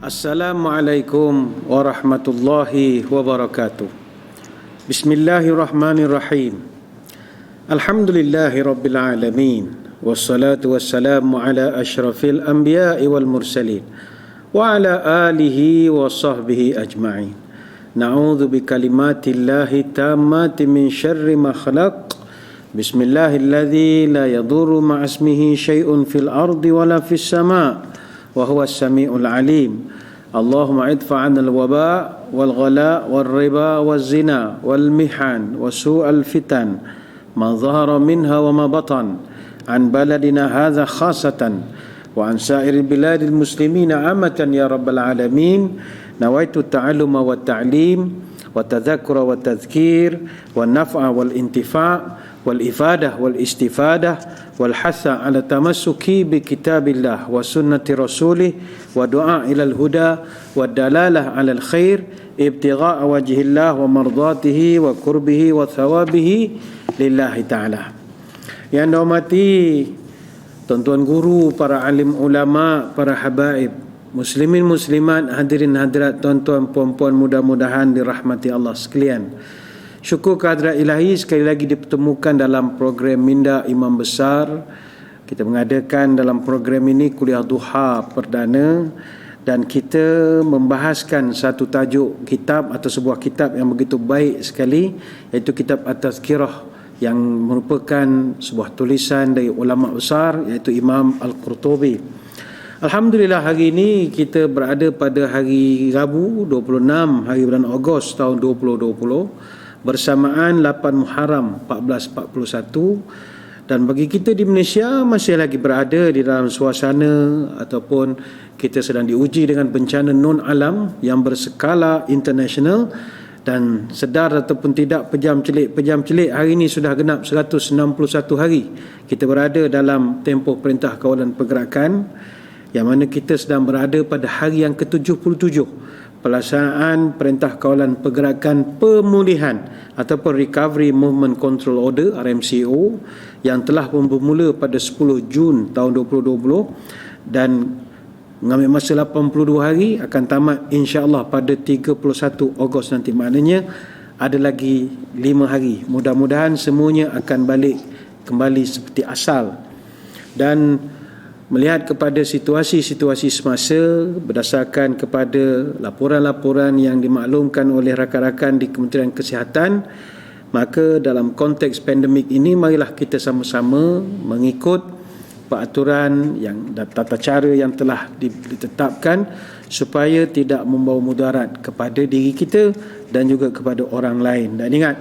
Assalamualaikum warahmatullahi wabarakatuh. Bismillahirrahmanirrahim. Alhamdulillahi rabbil alamin. Wassalatu wassalamu ala asyrafil anbiya'i wal mursalin wa ala alihi wa sahbihi ajma'in. Na'udzu bikalimatillahi tammati min syarri ma khalaq. Bismillahilladzi la yadurru ma'asmihi syai'un fil ardi wala fis sama'. وهو السميع العليم. اللهم ادفع عنا الوباء والغلاء والربا والزنا والمحن وسوء الفتن ما ظهر منها وما بطن عن بلدنا هذا خاصة وعن سائر البلاد المسلمين عامة يا رب العالمين. نويت التعلم والتعليم والتذكر والتذكير والنفع والانتفاع والإفادة والاستفادة والحث على التمسك بكتاب الله وسنة رسوله ودعاء إلى الهدى والدلالة على الخير ابتغاء وجه الله ومرضاته وقربه وثوابه لله تعالى. Yang dihormati tuan-tuan guru, para alim ulama, para habaib, muslimin muslimat, hadirin hadirat, tuan-tuan puan-puan, mudah-mudahan dirahmati Allah sekalian. Syukur kehadrat ilahi sekali lagi dipertemukan dalam program Minda Imam Besar. Kita mengadakan dalam program ini kuliah duha perdana dan kita membahaskan satu tajuk kitab atau sebuah kitab yang begitu baik sekali, iaitu kitab At-Tazkirah, yang merupakan sebuah tulisan dari ulama besar iaitu Imam Al-Qurtubi. Alhamdulillah, hari ini kita berada pada hari Rabu 26 hari bulan Ogos tahun 2020 bersamaan 8 Muharram 1441, dan bagi kita di Malaysia masih lagi berada di dalam suasana ataupun kita sedang diuji dengan bencana non alam yang berskala international, dan sedar ataupun tidak, pejam celik hari ini sudah genap 161 hari kita berada dalam tempoh Perintah Kawalan Pergerakan, yang mana kita sedang berada pada hari yang ke-77 pelaksanaan Perintah Kawalan Pergerakan Pemulihan ataupun Recovery Movement Control Order RMCO yang telah bermula pada 10 Jun tahun 2020 dan mengambil masa 82 hari, akan tamat insya-Allah pada 31 Ogos nanti. Maknanya ada lagi 5 hari. Mudah-mudahan semuanya akan balik kembali seperti asal. Dan melihat kepada situasi-situasi semasa berdasarkan kepada laporan-laporan yang dimaklumkan oleh rakan-rakan di Kementerian Kesihatan, maka dalam konteks pandemik ini marilah kita sama-sama mengikut peraturan yang tata cara yang telah ditetapkan supaya tidak membawa mudarat kepada diri kita dan juga kepada orang lain. Dan ingat,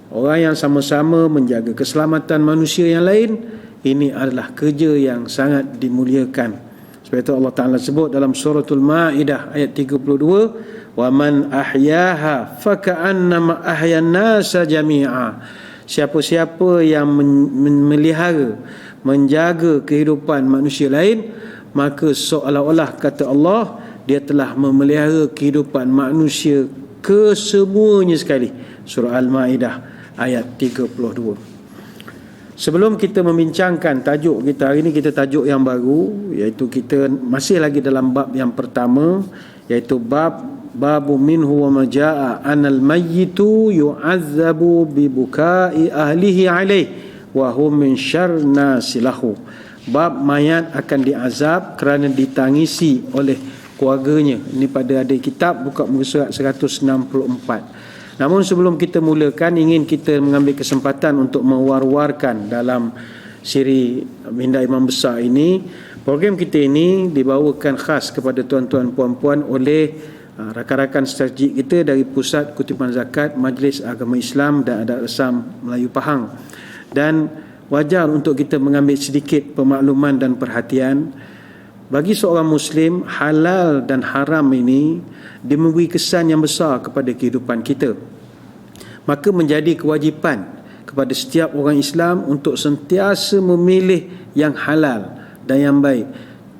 orang yang sama-sama menjaga keselamatan manusia yang lain, ini adalah kerja yang sangat dimuliakan. Sebab itu Allah Ta'ala sebut dalam suratul Ma'idah ayat 32, wa man ahyaha faka'annama ahyan nasa jami'a. Siapa-siapa yang memelihara, menjaga kehidupan manusia lain, maka seolah-olah, kata Allah, dia telah memelihara kehidupan manusia kesemuanya sekali. Surah Al-Ma'idah ayat 32. Sebelum kita membincangkan tajuk kita hari ini, kita tajuk yang baru, iaitu kita masih lagi dalam bab yang pertama, iaitu babu minhu wa majaa anal mayyitu yu'azzabu bi bukai ahlihi alaih wa hum min syarna silahu. Bab mayat akan diazab kerana ditangisi oleh keluarganya. Ini pada adik kitab buka muka surat 164. Namun sebelum kita mulakan, ingin kita mengambil kesempatan untuk mewar-warkan dalam siri Minda Imam Besar ini. Program kita ini dibawakan khas kepada tuan-tuan puan-puan oleh rakan-rakan strategik kita dari Pusat Kutipan Zakat Majlis Agama Islam dan Adat Resam Melayu Pahang. Dan wajar untuk kita mengambil sedikit pemakluman dan perhatian. Bagi seorang Muslim, halal dan haram ini dia memberi kesan yang besar kepada kehidupan kita. Maka menjadi kewajipan kepada setiap orang Islam untuk sentiasa memilih yang halal dan yang baik.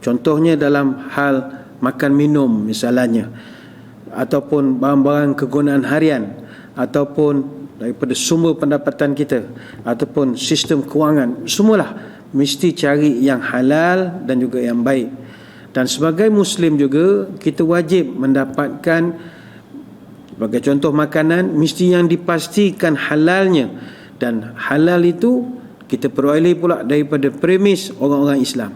Contohnya dalam hal makan minum misalnya, ataupun barang-barang kegunaan harian, ataupun daripada sumber pendapatan kita, ataupun sistem kewangan, semualah mesti cari yang halal dan juga yang baik. Dan sebagai Muslim juga, kita wajib mendapatkan, sebagai contoh makanan, mesti yang dipastikan halalnya. Dan halal itu kita peroleh pula daripada premis orang-orang Islam.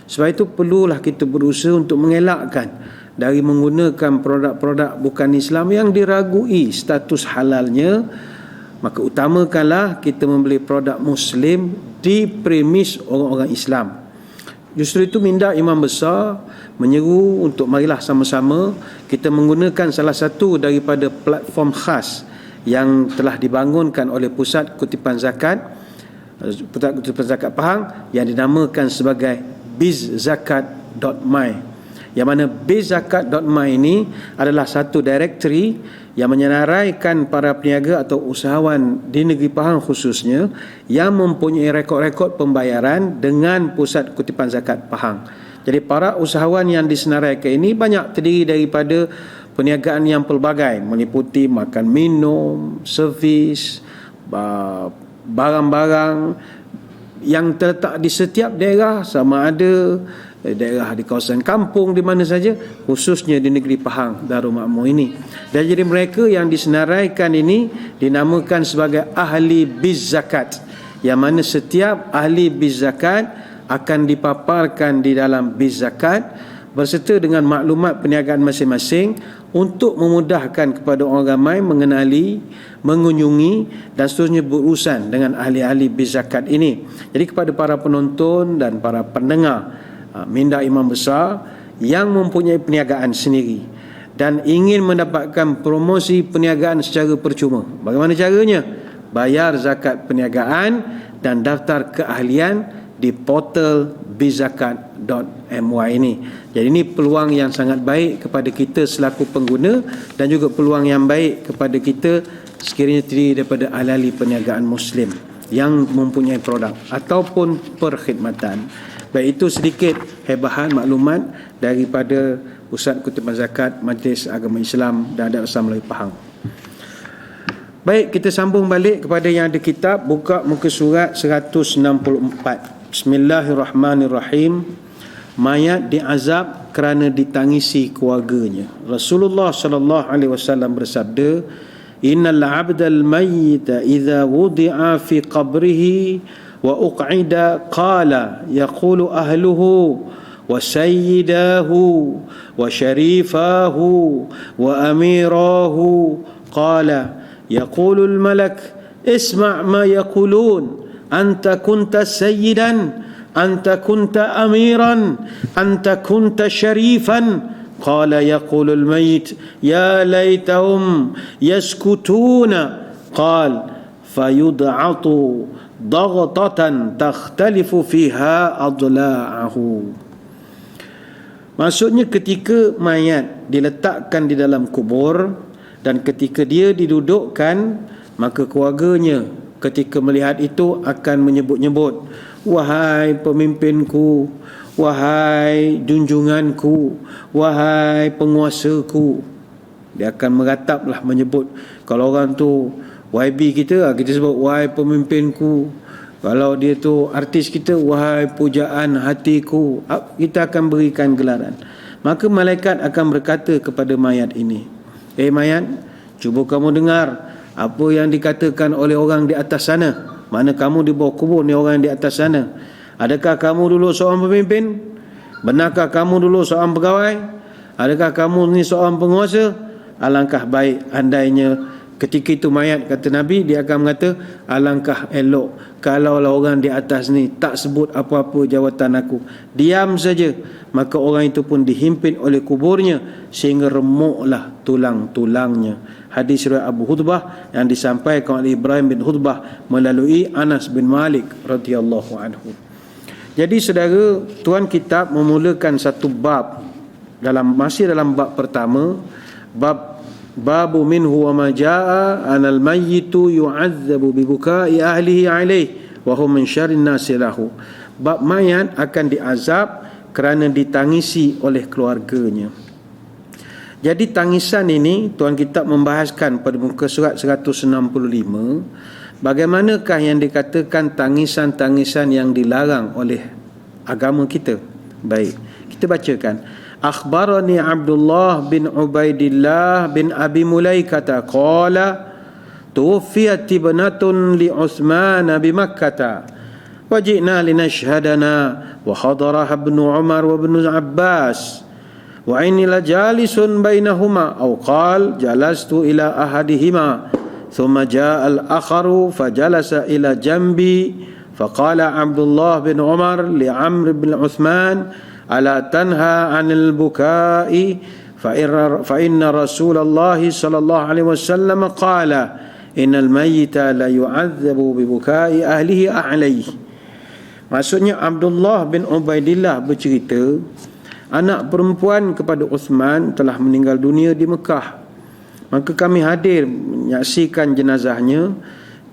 Sebab itu perlulah kita berusaha untuk mengelakkan dari menggunakan produk-produk bukan Islam yang diragui status halalnya. Maka utamakanlah kita membeli produk Muslim di premis orang-orang Islam. Justru itu minda Imam Besar menyeru untuk marilah sama-sama kita menggunakan salah satu daripada platform khas yang telah dibangunkan oleh Pusat Kutipan Zakat Pahang yang dinamakan sebagai bizzakat.my, yang mana bizzakat.my ini adalah satu directory yang menyenaraikan para peniaga atau usahawan di negeri Pahang khususnya yang mempunyai rekod-rekod pembayaran dengan Pusat Kutipan Zakat Pahang. Jadi para usahawan yang disenaraikan ini banyak terdiri daripada perniagaan yang pelbagai, meliputi makan minum, servis, barang-barang yang terletak di setiap daerah, sama ada daerah di kawasan kampung di mana saja, khususnya di negeri Pahang Darul Makmur ini. Dan jadi mereka yang disenaraikan ini dinamakan sebagai ahli biz zakat, yang mana setiap ahli biz zakat akan dipaparkan di dalam biz zakat berserta dengan maklumat perniagaan masing-masing untuk memudahkan kepada orang ramai mengenali, mengunjungi dan seterusnya berurusan dengan ahli-ahli biz zakat ini. Jadi kepada para penonton dan para pendengar minda Imam Besar yang mempunyai perniagaan sendiri dan ingin mendapatkan promosi perniagaan secara percuma, bagaimana caranya? Bayar zakat perniagaan dan daftar keahlian di portal bizzakat.my ini. Jadi ini peluang yang sangat baik kepada kita selaku pengguna dan juga peluang yang baik kepada kita sekiranya terdiri daripada ahli-ahli perniagaan Muslim yang mempunyai produk ataupun perkhidmatan. Baik, itu sedikit hebahan maklumat daripada Pusat Kutipan Zakat Majlis Agama Islam dan Adat Islam Melayu Pahang. Baik, kita sambung balik kepada yang ada kitab. Buka muka surat 164. Bismillahirrahmanirrahim. Mayat diazab kerana ditangisi keluarganya. Rasulullah sallallahu alaihi wasallam bersabda, "Innal 'abdal mayyita idza wudi'a fi qabrihi wa uq'ida qala yaqulu ahluhu wa sayyidahu wa sharifahu wa amirahu qala yaqulu al-malak isma' ma yaqulun anta kunta sayyidan anta kunta amiran anta kunta sharifan qala yaqulu al-mayyit ya laytahum yaskutuna qala fayud'atu daghtatan takhtalifu fiha adla'ahu." Maksudnya ketika mayat diletakkan di dalam kubur dan ketika dia didudukkan, maka keluarganya ketika melihat itu akan menyebut-nyebut, "Wahai pemimpinku, wahai junjunganku, wahai penguasaku." Dia akan merataplah menyebut. Kalau orang tu YB kita sebut wahai pemimpinku. Kalau dia tu artis kita, wahai pujaan hatiku. Kita akan berikan gelaran. Maka malaikat akan berkata kepada mayat ini, mayat, cuba kamu dengar apa yang dikatakan oleh orang di atas sana. Mana kamu di bawah kubur ni orang di atas sana. Adakah kamu dulu seorang pemimpin? Benarkah kamu dulu seorang pegawai? Adakah kamu ni seorang penguasa? Alangkah baik andainya. Ketika itu mayat, kata Nabi, dia akan mengata, alangkah elok kalaulah orang di atas ni tak sebut apa-apa jawatan aku, diam saja. Maka orang itu pun dihimpit oleh kuburnya sehingga remuklah tulang-tulangnya. Hadis riwayat Abu Hudbah yang disampaikan oleh Ibrahim bin Hudbah melalui Anas bin Malik radhiyallahu anhu. Jadi saudara, tuan kitab memulakan satu bab masih dalam bab pertama, babu minhu wa ma jaa anal mayyitu yu'adzabu bi bukai ahlihi alaihi wa hum min syarrin nasi lahu. Bab mayat akan diazab kerana ditangisi oleh keluarganya. Jadi tangisan ini tuan kitab membahaskan pada muka surat 165, bagaimanakah yang dikatakan tangisan-tangisan yang dilarang oleh agama kita. Baik, Kita bacakan. Akhbarani Abdullah bin Ubaidillah bin Abi Mulaikata qala tuwfiyat ibnatun li Uthman bi Makkah wa ji'na linashhadana wa hadaraha ibn Umar wa ibn Abbas wa inni la jalisun bainahuma aw qala jalastu ila ahadihima thumma jaa al-akharu fajalasa ila jambi faqala Abdullah bin Umar li Amr bin Uthman ala tanha 'anil bukai fa inna Rasulullah sallallahu alaihi wasallam qala innal mayyita la yu'adzabu bi bukai ahlihi alaihi. Maksudnya Abdullah bin Ubaidillah bercerita anak perempuan kepada Uthman telah meninggal dunia di Mekah. Maka kami hadir menyaksikan jenazahnya,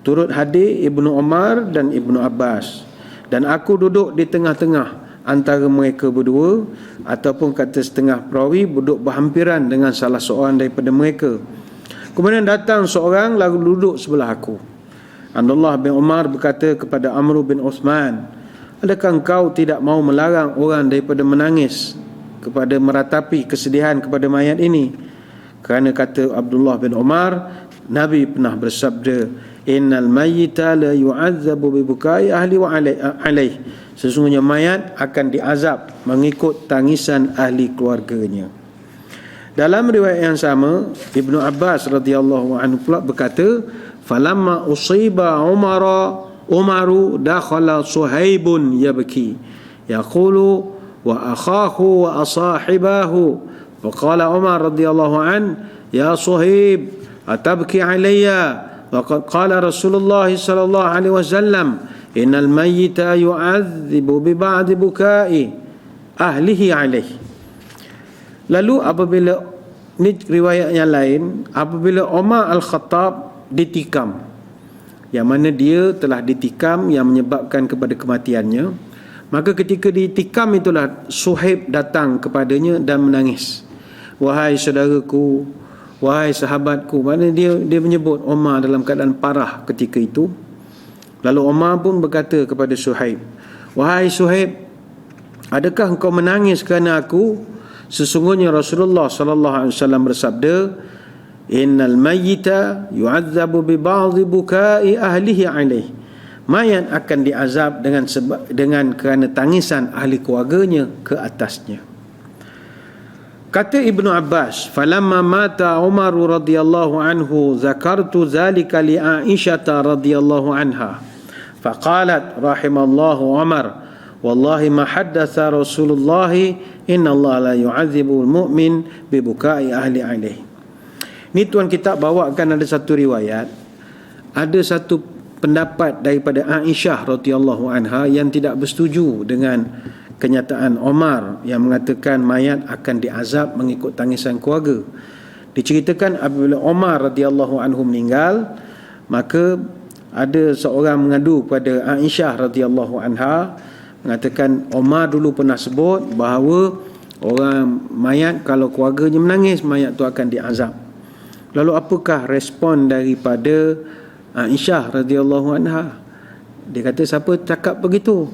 turut hadir Ibnu Umar dan Ibnu Abbas, dan aku duduk di tengah-tengah antara mereka berdua, ataupun kata setengah perawi duduk berhampiran dengan salah seorang daripada mereka. Kemudian datang seorang lalu duduk sebelah aku. Abdullah bin Umar berkata kepada Amr bin Uthman, adakah engkau tidak mau melarang orang daripada menangis kepada meratapi kesedihan kepada mayat ini? Kerana kata Abdullah bin Umar, Nabi pernah bersabda, innal mayyita la yu'adzabu bi bukai ahli wa alaih. Sesungguhnya mayat akan diazab mengikut tangisan ahli keluarganya. Dalam riwayat yang sama, Ibnu Abbas radhiyallahu anhu pula berkata, falamma usiba Umaru dakhala Suhaibun yabki yaqulu wa akhahu wa asahibahu faqala Umar radhiyallahu an ya Suhaib atabki alayya wa qala Rasulullah sallallahu alaihi wasallam innal mayyita yu'adzibu bi ba'di bukai ahlihi alaihi. Lalu apabila ni riwayat yang lain, apabila Umar Al-Khattab ditikam, yang mana dia telah ditikam yang menyebabkan kepada kematiannya, maka ketika ditikam itulah Suhaib datang kepadanya dan menangis, wahai saudaraku, wahai sahabatku. Mana dia menyebut Umar dalam keadaan parah ketika itu. Lalu Umar pun berkata kepada Suhaib, wahai Suhaib, adakah engkau menangis kerana aku? Sesungguhnya Rasulullah sallallahu alaihi wasallam bersabda, innal mayyita yu'adzabu bi ba'dhi bukai ahlihi alaihi. Mayat akan diazab dengan kerana tangisan ahli keluarganya ke atasnya. Kata Ibnu Abbas, falamma mata Umar radhiyallahu anhu zakartu zalika li Aisyah radhiyallahu anha faqalat rahimallahu Umar wallahi ma haddatha Rasulullah inna Allah la yu'adzibu al-mu'min bi bukai ahli alaihi. Ni tuan kitab bawakan ada satu riwayat, ada satu pendapat daripada Aisyah radhiyallahu anha yang tidak bersetuju dengan kenyataan Umar yang mengatakan mayat akan diazab mengikut tangisan keluarga. Diceritakan apabila Umar radhiyallahu anhu meninggal, maka ada seorang mengadu kepada Aisyah radhiyallahu anha mengatakan Umar dulu pernah sebut bahawa orang mayat kalau keluarganya menangis, mayat tu akan diazab. Lalu apakah respon daripada Aisyah radhiyallahu anha? Dia kata, siapa cakap begitu?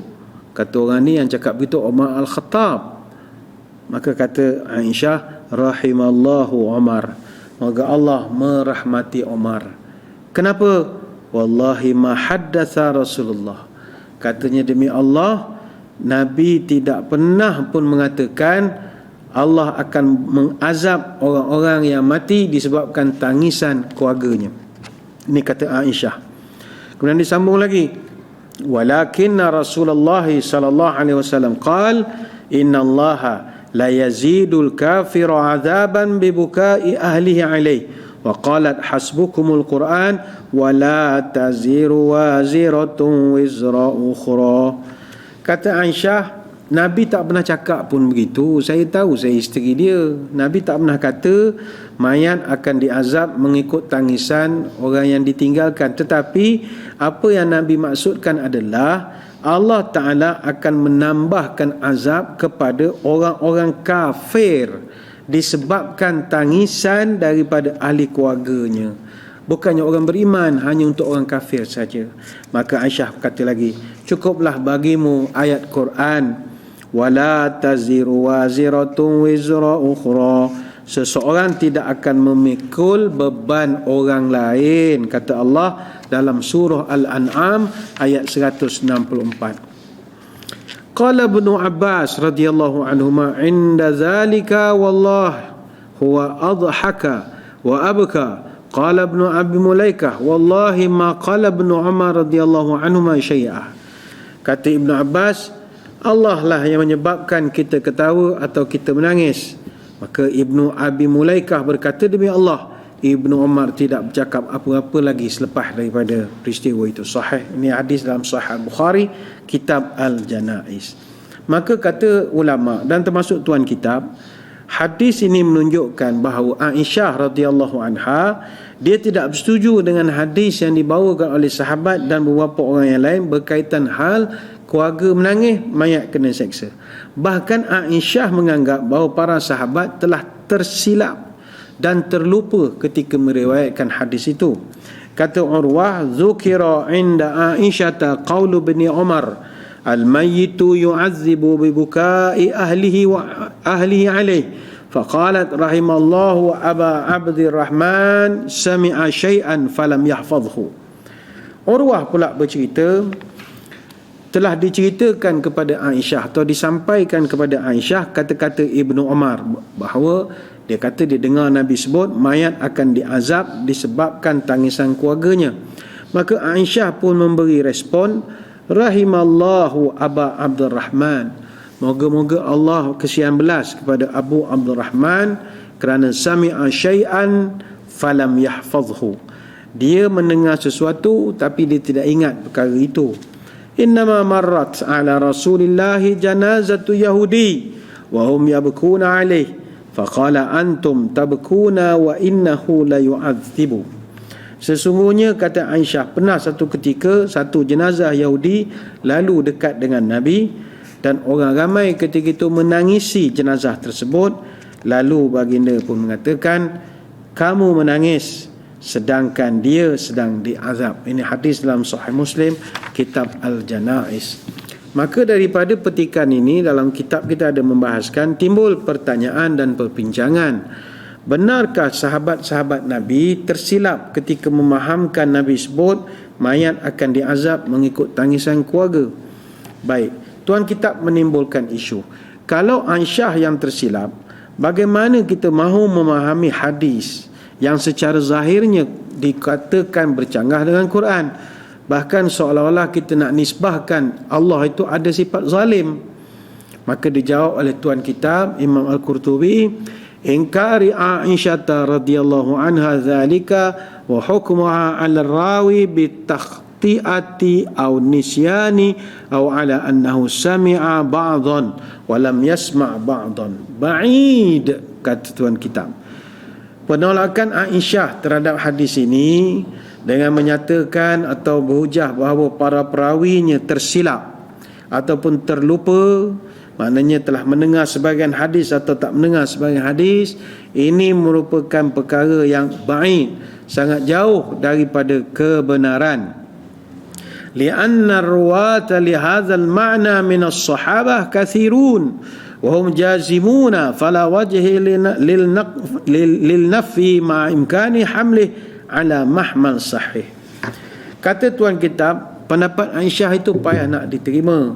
Kata orang ni yang cakap begitu Umar Al-Khattab. Maka kata Aisyah, rahimallahu Umar, moga Allah merahmati Umar. Kenapa? Wallahi ma haddatha Rasulullah. Katanya demi Allah, Nabi tidak pernah pun mengatakan Allah akan mengazab orang-orang yang mati disebabkan tangisan keluarganya. Ini kata Aisyah. Kemudian disambung lagi, walakinna Rasulullah sallallahu alaihi wasallam qala innallaha la yazidul kafiru azaban bi bukai ahlihi alaihi wa qalat hasbukumul Quran wa la taziru waziratun wizra ukhra. Kata Aisyah, Nabi tak pernah cakap pun begitu. Saya tahu, saya isteri dia. Nabi tak pernah kata mayat akan diazab mengikut tangisan orang yang ditinggalkan. Tetapi apa yang Nabi maksudkan adalah Allah Ta'ala akan menambahkan azab kepada orang-orang kafir disebabkan tangisan daripada ahli keluarganya. Bukannya orang beriman, hanya untuk orang kafir saja. Maka Aisyah kata lagi, cukuplah bagimu ayat Quran, wala taziru waziratun wizra ukhra, seseorang tidak akan memikul beban orang lain, kata Allah dalam surah Al-An'am ayat 164. Qala Ibnu Abbas radhiyallahu anhuma inda zalika wallah huwa adhaka wa abka. Qala Ibnu Abi Mulaikah wallahi ma qala Ibnu Umar radhiyallahu anhuma syai'ah. Kata Ibnu Abbas, Allah lah yang menyebabkan kita ketawa atau kita menangis. Maka Ibnu Abi Mulaikah berkata, demi Allah, Ibnu Umar tidak bercakap apa-apa lagi selepas daripada peristiwa itu. Sahih, ini hadis dalam Sahih Bukhari, kitab Al-Janaiz. Maka kata ulama dan termasuk tuan kitab, hadis ini menunjukkan bahawa Aisyah radhiyallahu anha, dia tidak bersetuju dengan hadis yang dibawakan oleh sahabat dan beberapa orang yang lain berkaitan hal keluarga menangis, mayat kena seksa. Bahkan Aisyah menganggap bahawa para sahabat telah tersilap dan terlupa ketika meriwayatkan hadis itu. Kata Urwah, zukira inda Aisyata qawlu bani Umar, al-mayyitu yu'azzibu bi bukai ahlihi wa ahlihi alaih. Faqalat rahimallahu Aba Abdirrahman sami'a syai'an falam yahfazhu. Urwah pula bercerita, telah diceritakan kepada Aisyah atau disampaikan kepada Aisyah kata-kata Ibnu Umar bahawa dia kata dia dengar Nabi sebut mayat akan diazab disebabkan tangisan keluarganya. Maka Aisyah pun memberi respon, rahimallahu Aba Abdurrahman, moga-moga Allah kesian belas kepada Abu Abdurrahman kerana sami'a syai'an falam yahfazhu, dia mendengar sesuatu tapi dia tidak ingat perkara itu. Innama marrat ala Rasulillahi janazatu Yahudi wa hum yabkuna alaih faqala antum tabkuna wa innahu la yu'adzibu. Sesungguhnya kata Aisyah, pernah satu ketika satu jenazah Yahudi lalu dekat dengan Nabi dan orang ramai ketika itu menangisi jenazah tersebut. Lalu baginda pun mengatakan, kamu menangis sedangkan dia sedang diazab. Ini hadis dalam Sahih Muslim, kitab Al-Janaiz. Maka daripada petikan ini dalam kitab kita ada membahaskan, timbul pertanyaan dan perbincangan. Benarkah sahabat-sahabat Nabi tersilap ketika memahamkan Nabi sebut mayat akan diazab mengikut tangisan keluarga? Baik, tuan kitab menimbulkan isu, kalau Aisyah yang tersilap, bagaimana kita mahu memahami hadis yang secara zahirnya dikatakan bercanggah dengan Quran? Bahkan seolah-olah kita nak nisbahkan Allah itu ada sifat zalim. Maka dijawab oleh tuan kitab Imam Al-Qurtubi, inkari Aisyah radhiyallahu anha zalika wa hukmuha 'ala rawi bitakhti'ati aw nisyani aw 'ala annahu sami'a ba'dhan wa lam yasma' ba'dhan ba'id. Kata tuan kitab, penolakan Aisyah terhadap hadis ini dengan menyatakan atau berhujah bahawa para perawinya tersilap ataupun terlupa, maknanya telah mendengar sebahagian hadis atau tak mendengar sebahagian hadis, ini merupakan perkara yang ba'id, sangat jauh daripada kebenaran. Li'anna ruwata li hadzal ma'na min as-sahabah kathirun wa hum jazimuna fala wajhi lil nafi ma imkani hamlih ala mahmal sahih. Kata tuan kitab, pendapat Aisyah itu payah nak diterima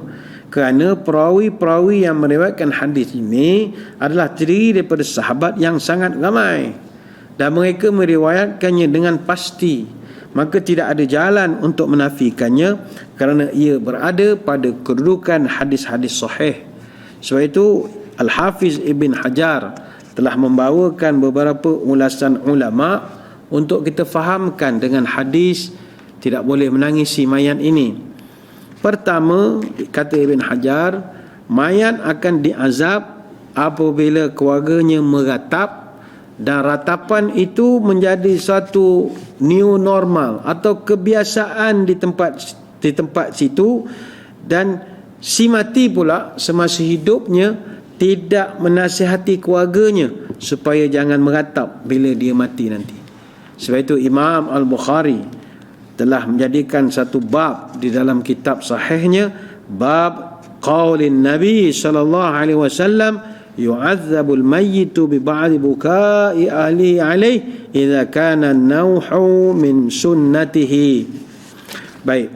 kerana perawi-perawi yang meriwayatkan hadis ini adalah terdiri daripada sahabat yang sangat ramai dan mereka meriwayatkannya dengan pasti, maka tidak ada jalan untuk menafikannya kerana ia berada pada kedudukan hadis-hadis sahih. Sebab itu Al-Hafiz Ibn Hajar telah membawakan beberapa ulasan ulama untuk kita fahamkan dengan hadis tidak boleh menangisi mayat ini. Pertama, kata Ibn Hajar, mayat akan diazab apabila keluarganya meratap dan ratapan itu menjadi satu new normal atau kebiasaan di tempat situ, dan si mati pula semasa hidupnya tidak menasihati keluarganya supaya jangan meratap bila dia mati nanti. Sebab itu Imam Al-Bukhari telah menjadikan satu bab di dalam kitab sahihnya, bab qaulin Nabi sallallahu alaihi wasallam yu'adzabul mayyitu bi ba'di bukai ahli alaih idza kana an-nauhu min sunnatihi. Baik,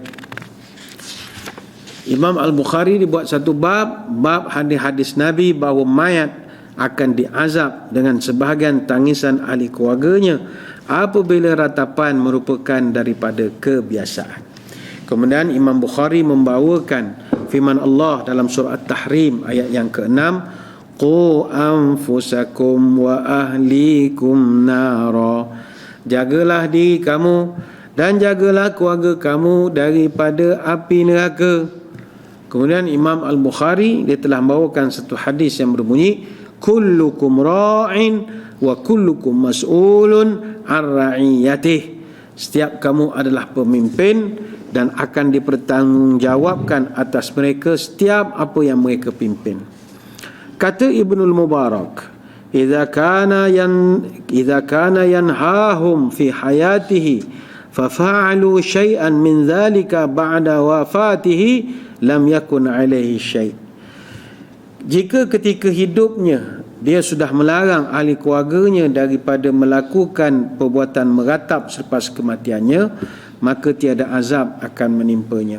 Imam Al-Bukhari dibuat satu bab hadis-hadis Nabi bahawa mayat akan diazab dengan sebahagian tangisan ahli keluarganya apabila ratapan merupakan daripada kebiasaan. Kemudian Imam Bukhari membawakan firman Allah dalam surah At-Tahrim ayat yang ke-6, qu anfusakum wa ahlikum nara. Jagalah diri kamu dan jagalah keluarga kamu daripada api neraka. Kemudian Imam Al-Bukhari dia telah membawakan satu hadis yang berbunyi, kullukum ra'in wa kullukum mas'ulun an ra'iyatih. Setiap kamu adalah pemimpin dan akan dipertanggungjawabkan atas mereka setiap apa yang mereka pimpin. Kata Ibnul Mubarak, idza kana yanhahum fi hayatihi fa fa'alu syai'an min dhalika ba'da wafatihi lam yakun alaihi syai'. Jika ketika hidupnya dia sudah melarang ahli keluarganya daripada melakukan perbuatan meratap selepas kematiannya, maka tiada azab akan menimpanya.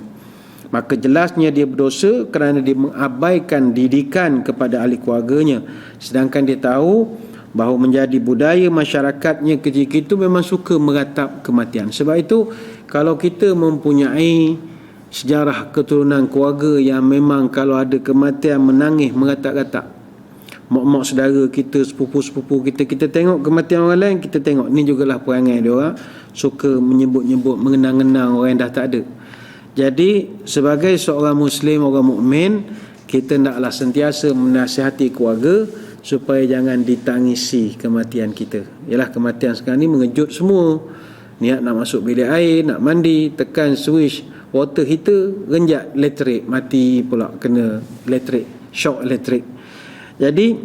Maka jelasnya dia berdosa kerana dia mengabaikan didikan kepada ahli keluarganya, sedangkan dia tahu bahawa menjadi budaya masyarakatnya ketika itu memang suka meratap kematian. Sebab itu kalau kita mempunyai sejarah keturunan keluarga yang memang kalau ada kematian menangis meratap-ratap, mak-mak saudara kita, sepupu-sepupu kita, kita tengok kematian orang lain, kita tengok ni jugalah perangai dia orang, suka menyebut-nyebut, mengenang-enang orang yang dah tak ada. Jadi sebagai seorang Muslim, orang mukmin, kita naklah sentiasa menasihati keluarga supaya jangan ditangisi kematian kita. Yalah, kematian sekarang ni mengejut semua. Niat nak masuk bilik air, nak mandi, tekan switch water heater, renjat elektrik, mati pula kena elektrik, shock elektrik. Jadi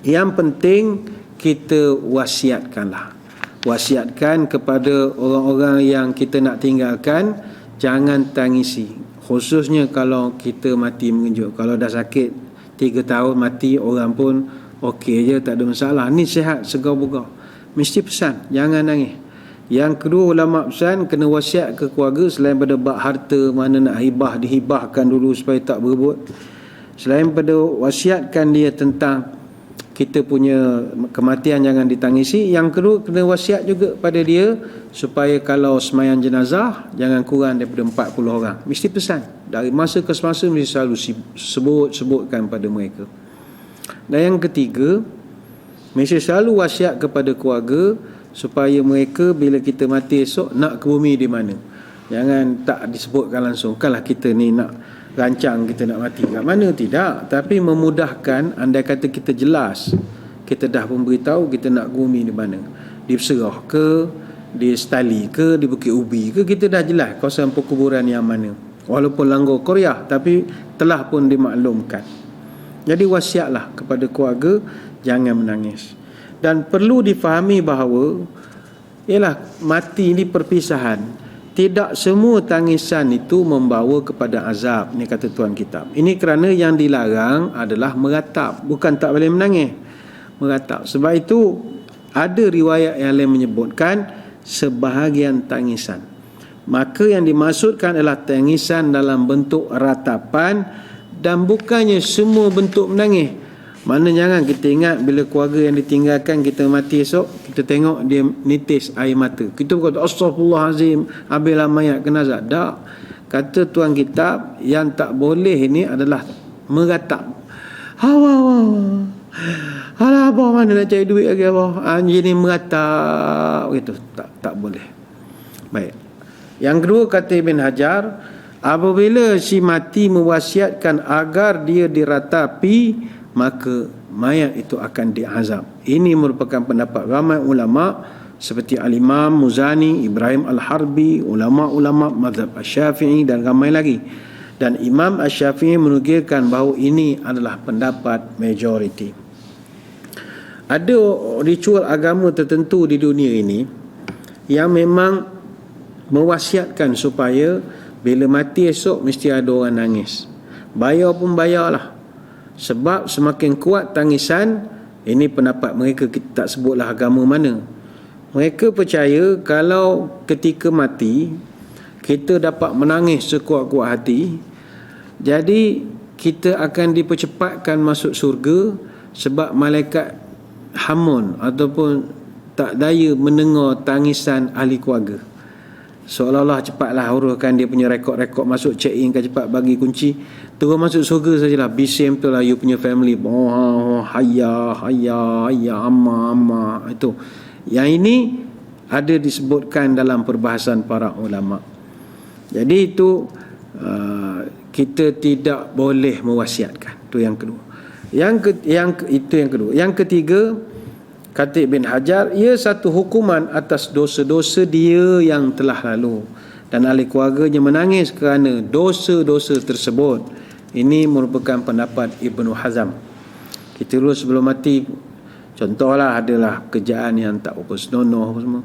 yang penting kita wasiatkan kepada orang-orang yang kita nak tinggalkan, jangan tangisi, khususnya kalau kita mati mengejut. Kalau dah sakit 3 tahun mati, orang pun okey je, tak ada masalah, ni sihat segar bugar, mesti pesan jangan nangis. Yang kedua, ulama pesan kena wasiat ke keluarga, selain pada bab harta, mana nak hibah dihibahkan dulu supaya tak berebut. Selain pada wasiatkan dia tentang kita punya kematian jangan ditangisi, yang kedua kena wasiat juga pada dia supaya kalau sembahyang jenazah jangan kurang daripada 40 orang. Mesti pesan dari masa ke semasa, mesti selalu sebutkan pada mereka. Dan yang ketiga, mesti selalu wasiat kepada keluarga supaya mereka bila kita mati esok nak ke bumi di mana. Jangan tak disebutkan langsung, kalau kita ni nak rancang kita nak mati kat mana, tidak, tapi memudahkan. Andai kata kita jelas, kita dah memberitahu kita nak ke bumi di mana, di Peserah ke, di Stali ke, di Bukit Ubi ke, kita dah jelas kawasan perkuburan yang mana, walaupun Langgar Korea, tapi telah pun dimaklumkan. Jadi wasiatlah kepada keluarga jangan menangis. Dan perlu difahami bahawa ialah mati ini perpisahan. Tidak semua tangisan itu membawa kepada azab. Ini kata Tuan Kitab. Ini kerana yang dilarang adalah meratap, bukan tak boleh menangis, meratap. Sebab itu ada riwayat yang lain menyebutkan sebahagian tangisan. Maka yang dimaksudkan adalah tangisan dalam bentuk ratapan dan bukannya semua bentuk menangis. Mana jangan kita ingat bila keluarga yang ditinggalkan kita mati esok, kita tengok dia nitis air mata, kita berkata astagfirullahalazim, ambillah mayat kena azab. Tak. Kata Tuan Kitab, yang tak boleh ini adalah meratap. Alah abah, mana nak cari duit lagi abah, anjing ni meratap gitu. Tak boleh. Baik. Yang kedua, kata Ibn Hajar, apabila si mati mewasiatkan agar dia diratapi, maka mayat itu akan diazab. Ini merupakan pendapat ramai ulama seperti Al-Imam Muzani, Ibrahim Al-Harbi, ulama-ulama mazhab Asy-Syafi'i dan ramai lagi. Dan Imam Asy-Syafi'i menukilkan bahawa ini adalah pendapat majoriti. Ada ritual agama tertentu di dunia ini yang memang mewasiatkan supaya bila mati esok mesti ada orang nangis. bayar pun bayarlah. Sebab semakin kuat tangisan, ini pendapat mereka, kita tak sebutlah agama mana. Mereka percaya kalau ketika mati kita dapat menangis sekuat-kuat hati, jadi kita akan dipercepatkan masuk syurga sebab malaikat hamun ataupun tak daya mendengar tangisan ahli keluarga. Seolah-olah cepatlah uruskan dia punya rekod-rekod, masuk check in kan, cepat bagi kunci, terus masuk surga sajalah. Bising betul lah you punya family. Hayya amma. Itu yang ini ada disebutkan dalam perbahasan para ulama. Jadi itu kita tidak boleh mewasiatkan. Itu yang kedua. Itu yang kedua. Yang ketiga, kata Ibn Hajar, ia satu hukuman atas dosa-dosa dia yang telah lalu dan ahli keluarganya menangis kerana dosa-dosa tersebut. Ini merupakan pendapat Ibnu Hazm. Kita dulu sebelum mati, contohlah adalah pekerjaan yang tak apa senonoh apa semua,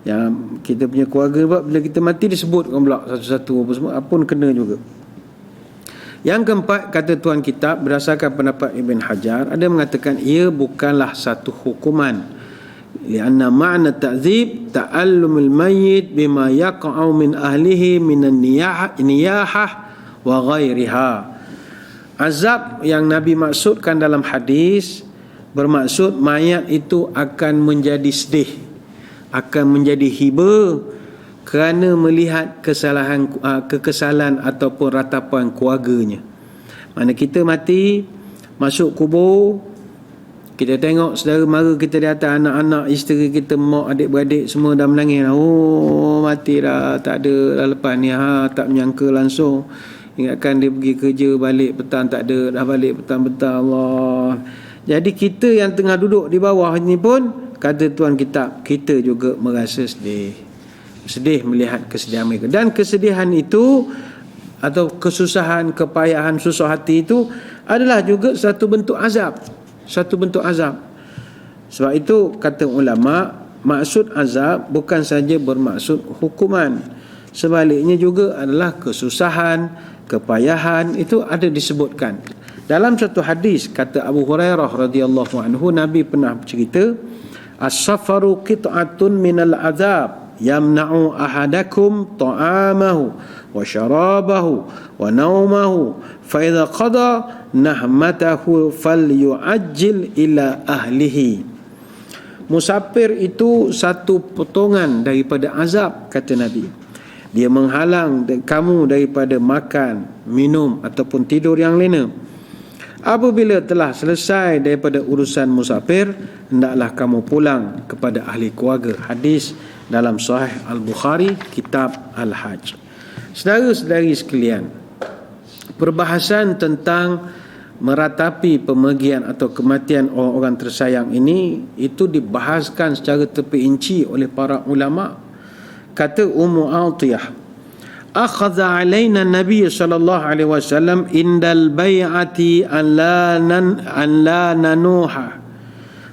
yang kita punya keluarga buat, bila kita mati disebutkan pula satu-satu apa semua, pun kena juga. Yang keempat, kata tuan kitab, berdasarkan pendapat Ibn Hajar, ada mengatakan ia bukanlah satu hukuman. Lianna ma'na ta'zib ta'allumul mayyit bima yaqa'u min ahlihi minan niyahah wa ghairiha. Azab yang Nabi maksudkan dalam hadis bermaksud mayat itu akan menjadi sedih, akan menjadi hiba kerana melihat kekesalan ataupun ratapan keluarganya. Mana kita mati, masuk kubur, kita tengok saudara mara kita di atas, anak-anak, isteri kita, mak, adik-beradik semua dah menangis. Oh, mati dah, tak ada dah lepas ni. Tak menyangka langsung. Ingatkan dia pergi kerja, balik petang tak ada, dah balik petang-petang. Allah. Jadi kita yang tengah duduk di bawah ni pun, kata tuan kitab, kita juga merasa sedih melihat kesedihan mereka. Dan kesedihan itu atau kesusahan, kepayahan, susah hati itu adalah juga satu bentuk azab. Sebab itu kata ulama, maksud azab bukan saja bermaksud hukuman, sebaliknya juga adalah kesusahan, kepayahan, itu ada disebutkan. Dalam satu hadis kata Abu Hurairah radhiyallahu anhu, Nabi pernah bercerita, as-safaru qit'atun minal azab yamna'u ahadakum ta'amahu wa syarabahu wa naumahu fa idza qada nahmatahu falyu'ajjil ila ahlihi. Musafir itu satu potongan daripada azab, kata Nabi. Dia menghalang kamu daripada makan, minum ataupun tidur yang lena. Apabila telah selesai daripada urusan musafir, hendaklah kamu pulang kepada ahli keluarga. Hadis dalam Sahih Al-Bukhari, kitab Al-Hajj. Saudara-saudari sekalian, perbahasan tentang meratapi pemergian atau kematian orang-orang tersayang ini, itu dibahaskan secara terperinci oleh para ulama. Kata Ummu Atiyah, akhadha alaina Nabi sallallahu alaihi wasallam indal bai'ati an la nanuha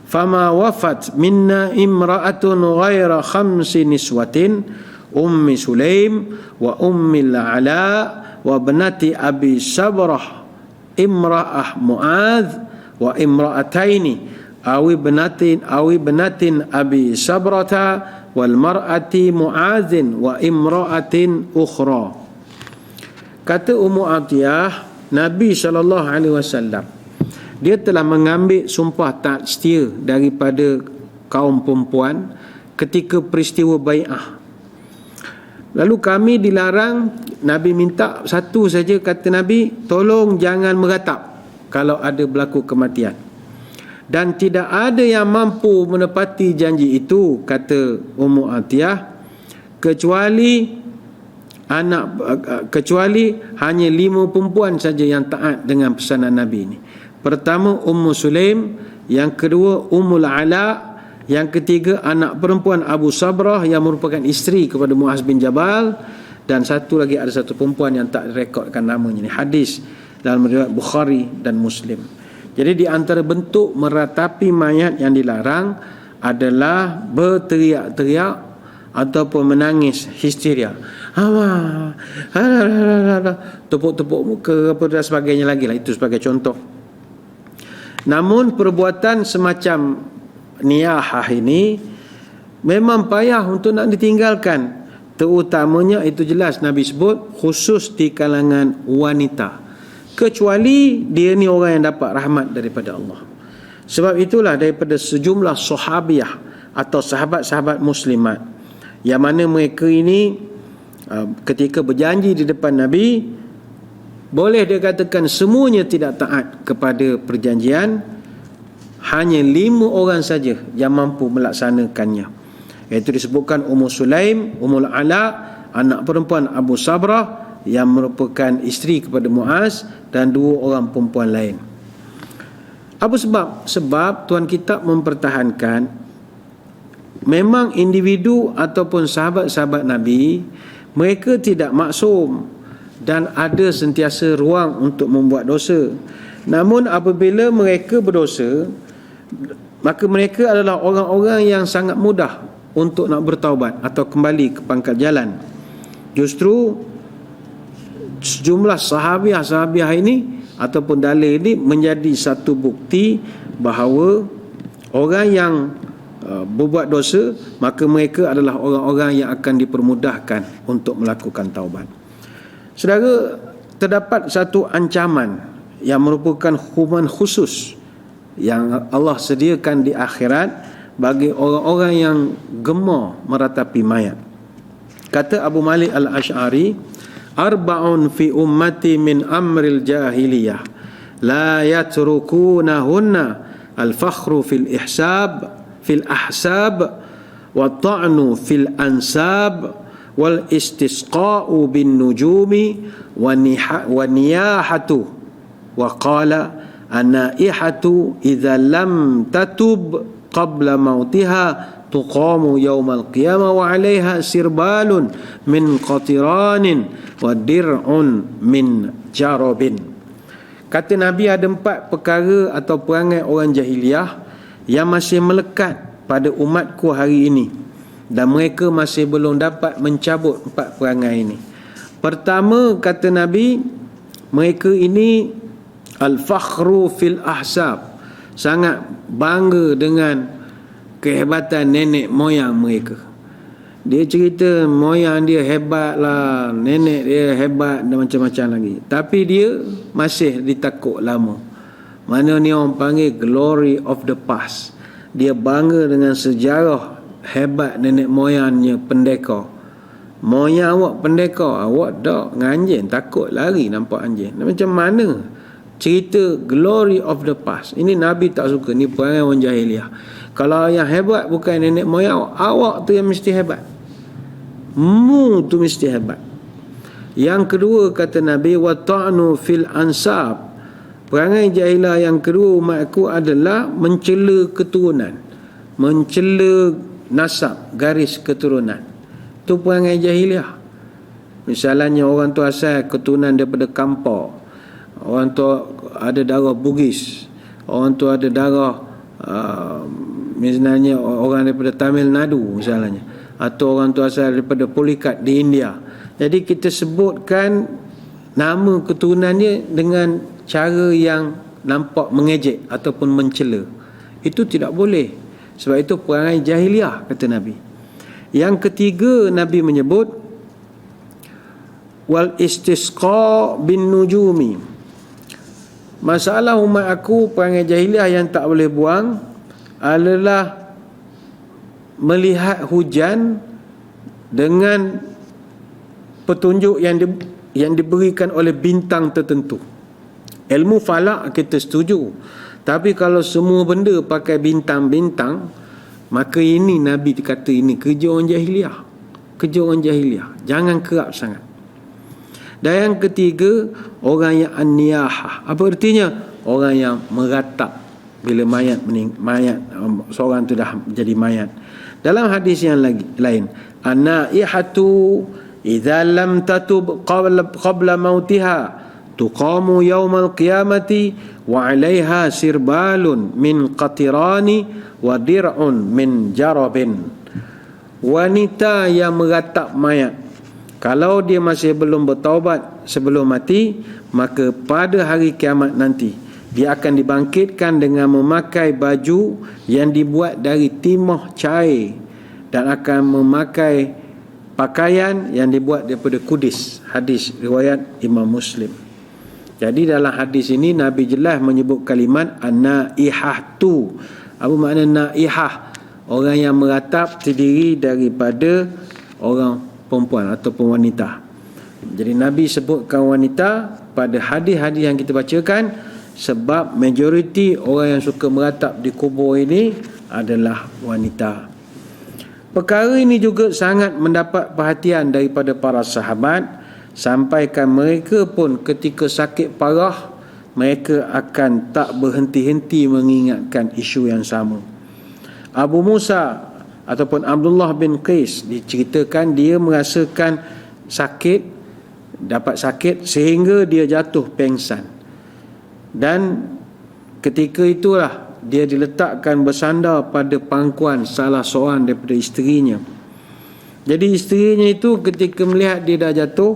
fama wafat minna imra'atun ghaira khamsi niswatin ummi Sulaim wa ummi al-Ala wa binati Abi Sabrah imra'ah Mu'adh wa imra'ataini awi binatin Abi Sabrata wal mar'ati Mu'adzin wa imra'atin ukhra. Kata Ummu Atiyah, Nabi SAW dia telah mengambil sumpah taat setia daripada kaum perempuan ketika peristiwa bai'ah. Lalu kami dilarang, Nabi minta satu saja, kata Nabi, tolong jangan meratap kalau ada berlaku kematian. Dan tidak ada yang mampu menepati janji itu, kata Ummu Atiyah, kecuali hanya 5 perempuan saja yang taat dengan pesanan Nabi ini. Pertama Ummu Sulaim, yang kedua Ummul Ala, yang ketiga anak perempuan Abu Sabrah yang merupakan isteri kepada Muaz bin Jabal, dan satu lagi, ada satu perempuan yang tak direkodkan namanya. Ini hadis dalam riwayat Bukhari dan Muslim. Jadi di antara bentuk meratapi mayat yang dilarang adalah berteriak-teriak ataupun menangis histeria, tepuk-tepuk muka apa dan sebagainya lagi lah. Itu sebagai contoh. Namun perbuatan semacam niyahah ini memang payah untuk nak ditinggalkan. Terutamanya itu jelas Nabi sebut khusus di kalangan wanita, kecuali dia ni orang yang dapat rahmat daripada Allah. Sebab itulah daripada sejumlah sahabiah atau sahabat-sahabat muslimat yang mana mereka ini ketika berjanji di depan Nabi, boleh dikatakan semuanya tidak taat kepada perjanjian. Hanya 5 orang saja yang mampu melaksanakannya, iaitu disebutkan Ummu Sulaim, Ummul Ala, anak perempuan Abu Sabrah yang merupakan isteri kepada Muaz, dan 2 orang perempuan lain. Apa sebab? Sebab Tuan Kitab mempertahankan memang individu ataupun sahabat-sahabat Nabi, mereka tidak maksum dan ada sentiasa ruang untuk membuat dosa. Namun apabila mereka berdosa, maka mereka adalah orang-orang yang sangat mudah untuk nak bertaubat atau kembali ke pangkal jalan. Justru sejumlah sahabiah ini ataupun dalil ini menjadi satu bukti bahawa orang yang berbuat dosa, maka mereka adalah orang-orang yang akan dipermudahkan untuk melakukan taubat. Saudara, terdapat satu ancaman yang merupakan hukuman khusus yang Allah sediakan di akhirat bagi orang-orang yang gemar meratapi mayat. Kata Abu Malik Al-Ash'ari, arba'un fi ummati min amril jahiliyah la yatrukunahunna al-fakhru fil ahsab wa ta'nu fil ansab wal istisqa'u bin nujumi wa niyahatu wa qala an-naihatu idza lam tatub qabla mautiha tuqamu yaumal qiyamah wa 'alaiha sirbalun min qatiranin wa dir'un min jarabin. Kata Nabi, ada 4 perkara atau perangai orang jahiliah yang masih melekat pada umatku hari ini, dan mereka masih belum dapat mencabut 4 perangai ini. Pertama, kata Nabi, mereka ini al-fakhru fil ahsab, sangat bangga dengan kehebatan nenek moyang mereka. Dia cerita moyang dia hebat lah, nenek dia hebat dan macam-macam lagi. Tapi dia masih ditakut lama. Mana ni orang panggil glory of the past. Dia bangga dengan sejarah hebat nenek moyangnya pendekar. Moyang awak pendekar, awak dak dengan anjing, takut lari nampak anjing. Macam mana? Cerita glory of the past. Ini Nabi tak suka. Ni perangai orang jahiliah. Kalau yang hebat bukan nenek moyang awak tu yang mesti hebat. Mu tu mesti hebat. Yang kedua, kata Nabi, wa ta'nu fil ansab. Perangai jahiliah yang kedua umatku adalah mencela keturunan, mencela nasab, garis keturunan. Itu perangai jahiliah. Misalnya orang tu asal keturunan daripada Kampar, orang tu ada darah Bugis, orang tu ada darah misalnya orang daripada Tamil Nadu misalnya, atau orang tu asal daripada Pulikat di India. Jadi kita sebutkan nama keturunannya dengan cara yang nampak mengejek ataupun mencela. Itu tidak boleh. Sebab itu perangai jahiliah, kata Nabi. Yang ketiga, Nabi menyebut wal istisqa bin nujumi. Masalah umat aku, perangai jahiliah yang tak boleh buang adalah melihat hujan dengan petunjuk yang diberikan oleh bintang tertentu. Ilmu falak kita setuju, tapi kalau semua benda pakai bintang-bintang, maka ini Nabi kata ini kerja orang jahiliah. Kerja orang jahiliah. Jangan kerap sangat. Dan yang ketiga, orang yang an-niyahah. Apa artinya? Orang yang meratap bila mayat seorang tu dah jadi mayat. Dalam hadis yang lain, an-naihatu idza lam tatub qabla mautiha tuqamu yaumal qiyamati wa 'alaiha sirbalun min qatirani wa dir'un min jarabin wanita yang meratap mayat, kalau dia masih belum bertaubat sebelum mati, maka pada hari kiamat nanti dia akan dibangkitkan dengan memakai baju yang dibuat dari timah cair dan akan memakai pakaian yang dibuat daripada kudis. Hadis riwayat Imam Muslim. Jadi dalam hadis ini Nabi jelas menyebut kalimat an-naihah tu. Apa makna naihah? Orang yang meratap terdiri daripada orang perempuan ataupun wanita. Jadi Nabi sebutkan wanita pada hadis-hadis yang kita bacakan sebab majoriti orang yang suka meratap di kubur ini adalah wanita. Perkara ini juga sangat mendapat perhatian daripada para sahabat, sampaikan mereka pun ketika sakit parah mereka akan tak berhenti-henti mengingatkan isu yang sama. Abu Musa ataupun Abdullah bin Qais diceritakan dia merasakan dapat sakit sehingga dia jatuh pengsan, dan ketika itulah dia diletakkan bersandar pada pangkuan salah seorang daripada isterinya. Jadi isterinya itu ketika melihat dia dah jatuh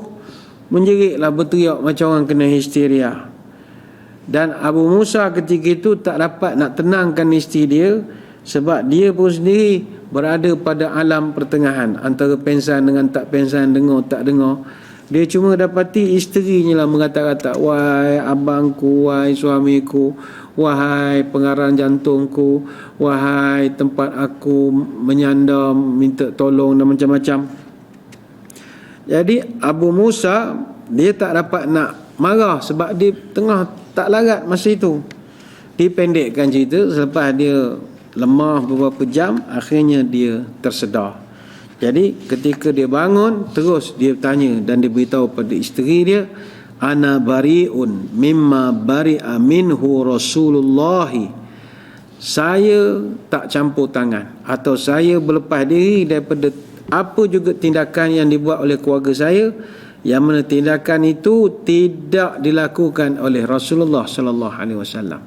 menjeritlah, berteriak macam orang kena histeria. Dan Abu Musa ketika itu tak dapat nak tenangkan isteri dia sebab dia pun sendiri berada pada alam pertengahan antara pengsan dengan tak pengsan, dengar tak dengar. Dia cuma dapati isterinya lah mengata-kata, wahai abangku, wahai suamiku, wahai pengarang jantungku, wahai tempat aku menyandar minta tolong dan macam-macam. Jadi Abu Musa dia tak dapat nak marah sebab dia tengah tak larat masa itu. Dipendekkan cerita, selepas dia lemah beberapa jam, akhirnya dia tersedar. Jadi ketika dia bangun, terus dia tanya dan dia beritahu pada isteri dia, ana bari'un mimma bari'a minhu Rasulullah. Saya tak campur tangan atau saya berlepas diri daripada apa juga tindakan yang dibuat oleh keluarga saya, yang mana tindakan itu tidak dilakukan oleh Rasulullah sallallahu alaihi wasallam.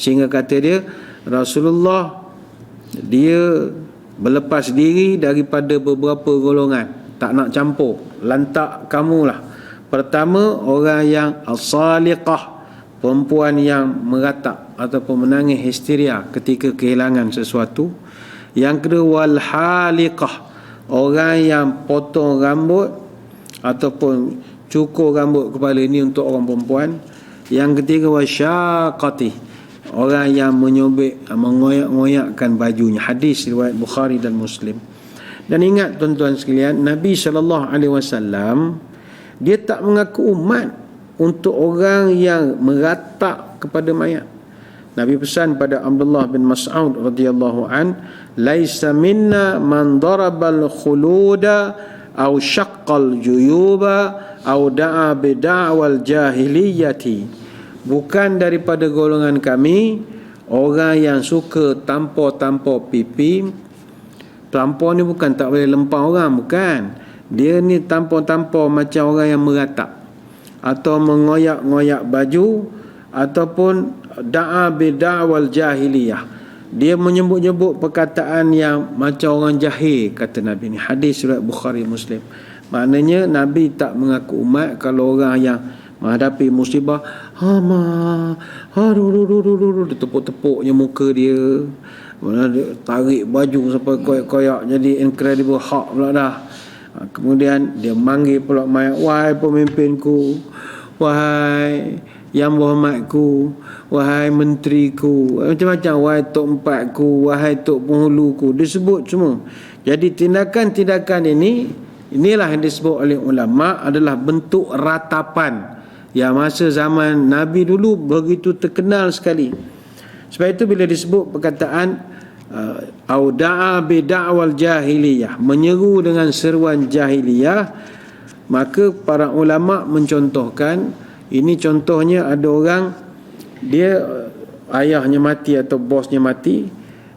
Sehingga kata dia, Rasulullah dia berlepas diri daripada beberapa golongan, tak nak campur, lantak kamulah. Pertama, orang yang as-saliqah, perempuan yang meratap ataupun menangis histeria ketika kehilangan sesuatu. Yang kedua, wal haliqah, orang yang potong rambut ataupun cukur rambut kepala, ini untuk orang perempuan. Yang ketiga, wasyaqati, orang yang menyobek, mengoyak-ngoyakkan bajunya. Hadis riwayat Bukhari dan Muslim. Dan ingat tuan-tuan sekalian, Nabi SAW dia tak mengaku umat untuk orang yang meratap kepada mayat. Nabi pesan pada Abdullah bin Mas'ud radhiyallahu an, laisa minna man darabal khuluda aw syaqqal juyuba aw da'a bid'awal jahiliyati. Bukan daripada golongan kami orang yang suka tampar-tampar pipi. Tampar ni bukan tak boleh lempar orang, bukan. Dia ni tampar-tampar macam orang yang meratap atau mengoyak-ngoyak baju ataupun da'a bid'awal jahiliyah. Dia menyebut-nyebut perkataan yang macam orang jahil, kata Nabi ni. Hadis riwayat Bukhari Muslim. Maknanya Nabi tak mengaku umat kalau orang yang menghadapi musibah, dia tepuk-tepuknya muka dia, dia tarik baju sampai koyak-koyak jadi incredible Hulk pula dah. Kemudian dia manggil pula mayat, wahai pemimpinku, wahai yang berhormatku, wahai menteriku, macam-macam, wahai tok empatku, wahai tok penghuluku, disebut semua. Jadi tindakan-tindakan inilah yang disebut oleh ulama adalah bentuk ratapan yang masa zaman Nabi dulu begitu terkenal sekali. Sebab itu bila disebut perkataan auda'a bid'awal jahiliyah, menyeru dengan seruan jahiliyah, maka para ulama mencontohkan, ini contohnya ada orang dia ayahnya mati atau bosnya mati,